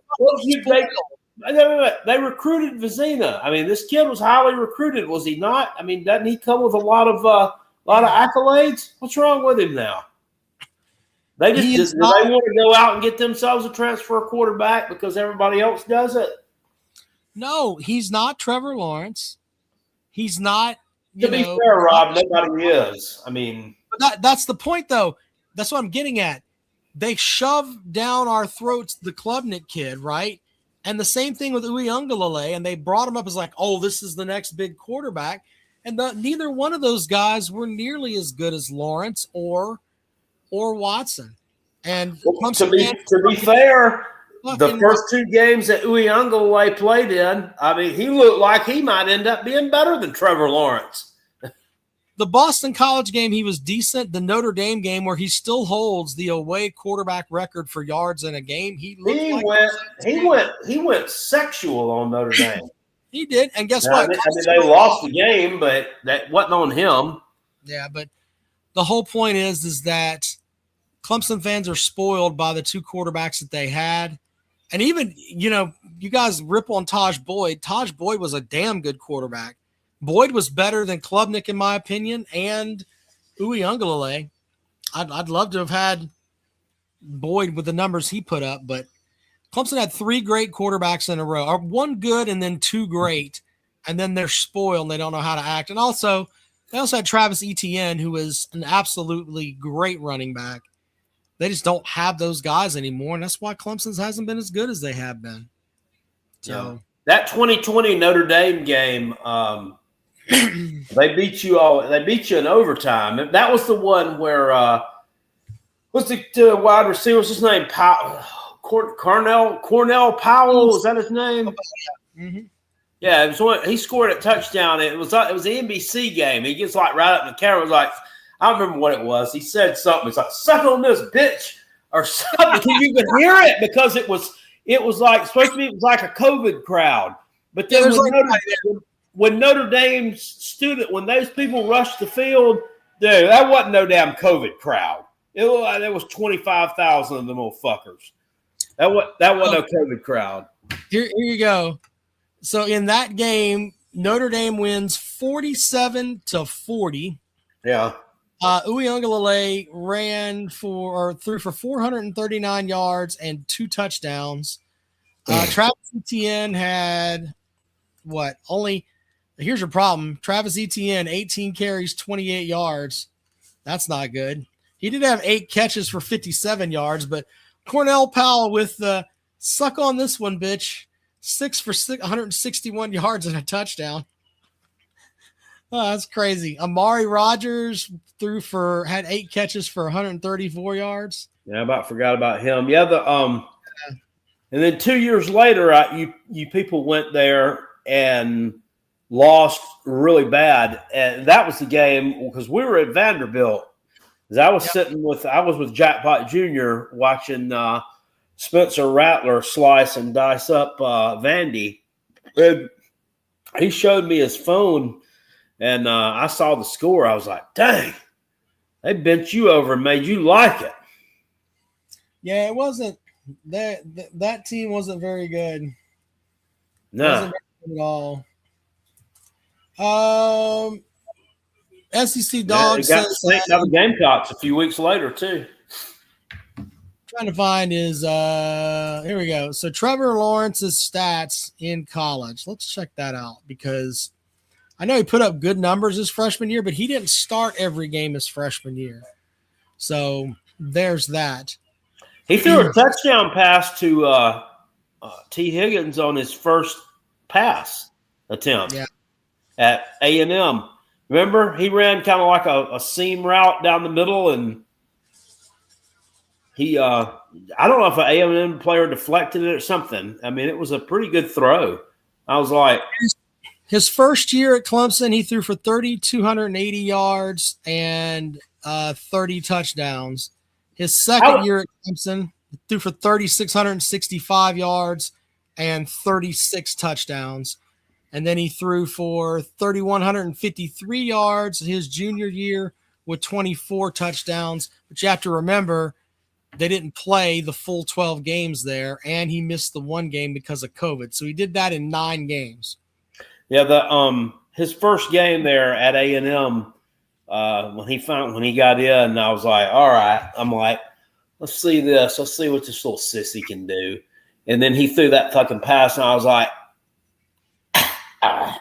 do? They recruited Vizina. I mean, this kid was highly recruited, was he not? I mean, doesn't he come with a lot of accolades? What's wrong with him now? They they want to go out and get themselves a transfer quarterback because everybody else does it. No, he's not Trevor Lawrence. He's not. To be fair, Rob, nobody is. I mean, that's the point, though. That's what I'm getting at. They shoved down our throats the Klubnik kid, right? And the same thing with Uiagalelei, and they brought him up as like, oh, this is the next big quarterback. And neither one of those guys were nearly as good as Lawrence or Watson. And to be fair, the first two games that Uiagalelei played in, I mean, he looked like he might end up being better than Trevor Lawrence. The Boston College game, he was decent. The Notre Dame game, where he still holds the away quarterback record for yards in a game, he went sexual on Notre Dame. He did, and guess Now, what? I mean, they lost the game, but that wasn't on him. Yeah, but the whole point is that Clemson fans are spoiled by the two quarterbacks that they had. And even, you guys rip on Taj Boyd. Taj Boyd was a damn good quarterback. Boyd was better than Klubnik, in my opinion, and Uiagalelei. I'd love to have had Boyd with the numbers he put up, but Clemson had three great quarterbacks in a row, or one good and then two great, and then they're spoiled and they don't know how to act. And also, they also had Travis Etienne, who is an absolutely great running back. They just don't have those guys anymore, and that's why Clemson's hasn't been as good as they have been. So that 2020 Notre Dame game, they beat you all. They beat you in overtime. That was the one where what's the wide receiver? What's his name? Cornell Powell. Is that his name? Mm-hmm. Yeah, it was one. He scored a touchdown. It was the NBC game. He gets like right up in the camera. Was like, I don't remember what it was. He said something. He's like, "Suck on this, bitch," or something. You could hear it because it was like supposed to be. It was like a COVID crowd. But then when Notre Dame's student, when those people rushed the field, dude, that wasn't no damn COVID crowd. There was 25,000 of them little fuckers. That wasn't no COVID crowd. Here you go. So in that game, Notre Dame wins 47-40. Yeah. Uiagalelei threw for 439 yards and 2 touchdowns. Travis Etienne had here's your problem. Travis Etienne, 18 carries, 28 yards. That's not good. He did have 8 catches for 57 yards, but Cornell Powell with the suck on this one, bitch. 6 for 161 yards and a touchdown. Oh, that's crazy. Amari Rogers had 8 catches for 134 yards. Yeah, I about forgot about him. Yeah, and then 2 years later, you people went there and lost really bad, and that was the game because we were at Vanderbilt. I was with Jackpot Jr. watching Spencer Rattler slice and dice up Vandy. And he showed me his phone, and I saw the score. I was like, dang, they bent you over and made you like it. Yeah, it wasn't that team wasn't very good. No. Wasn't very good at all. SEC Dog says got the Gamecocks a few weeks later too. Trying to find his here we go. So Trevor Lawrence's stats in college. Let's check that out because I know he put up good numbers his freshman year, but he didn't start every game his freshman year. So there's that. He threw a touchdown pass to T. Higgins on his first pass attempt at A&M. Remember, he ran kind of like a seam route down the middle, and he I don't know if an A&M player deflected it or something. I mean, it was a pretty good throw. I was like, his first year at Clemson, he threw for 3,280 yards and 30 touchdowns. His second year at Clemson, he threw for 3,665 yards and 36 touchdowns. And then he threw for 3,153 yards his junior year with 24 touchdowns. But you have to remember, they didn't play the full 12 games there, and he missed the one game because of COVID. So he did that in 9 games. Yeah, his first game there at A&M, when he got in, I was like, all right. I'm like, let's see this. Let's see what this little sissy can do. And then he threw that fucking pass, and I was like, all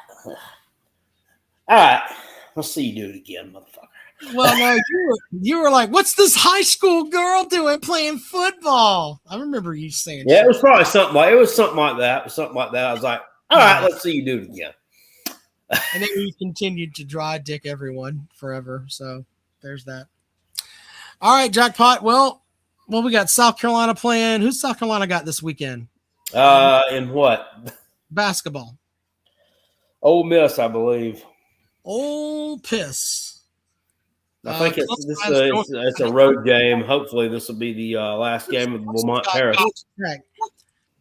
right, let's see you do it again, motherfucker. Well, no, you were like, what's this high school girl doing playing football? I remember you saying it was probably something like that. I was like, all right, let's see you do it again. And then he continued to dry dick everyone forever. So there's that. All right, Jackpot. Well, we got South Carolina playing. Who's South Carolina got this weekend? In what? Basketball. Ole Miss, I believe. Ole Piss. I think Clemson has it's a road game. Hopefully, this will be the last game of Lamont Paris.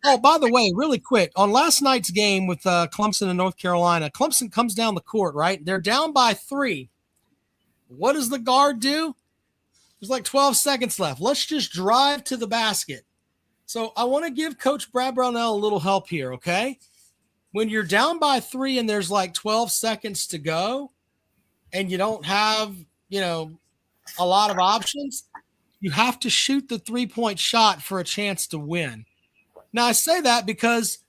Oh, by the way, really quick, on last night's game with Clemson and North Carolina, Clemson comes down the court, right? They're down by 3. What does the guard do? There's like 12 seconds left. Let's just drive to the basket. So I want to give Coach Brad Brownell a little help here, okay? When you're down by 3 and there's like 12 seconds to go and you don't have, a lot of options, you have to shoot the 3-point shot for a chance to win. Now, I say that because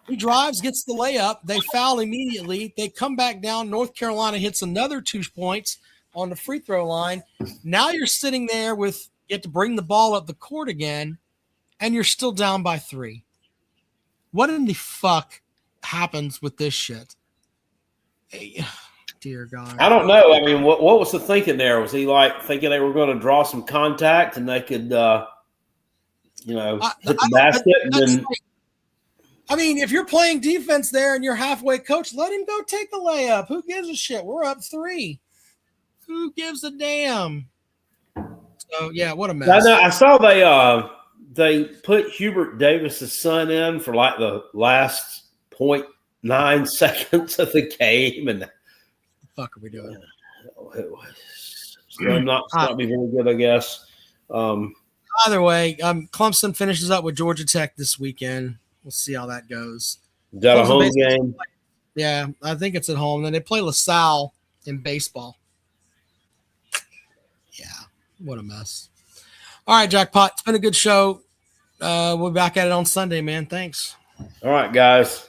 he drives, gets the layup, they foul immediately, they come back down, North Carolina hits another 2 points on the free throw line. Now you're sitting there you have to bring the ball up the court again, and you're still down by 3. What in the fuck happens with this shit? Hey, dear God. I don't know. I mean, what was the thinking there? Was he like thinking they were going to draw some contact and they could, hit the basket? And then... I mean, if you're playing defense there and you're halfway coach, let him go take the layup. Who gives a shit? We're up 3. Who gives a damn? So, yeah, what a mess. I saw they put Hubert Davis's son in for like the last 0.9 seconds of the game, and the fuck are we doing? It was not be very good, I guess. Either way, Clemson finishes up with Georgia Tech this weekend. We'll see how that goes. Is that a home game? Yeah, I think it's at home. Then they play LaSalle in baseball. Yeah, what a mess. All right, Jackpot. It's been a good show. We'll be back at it on Sunday, man. Thanks. All right, guys.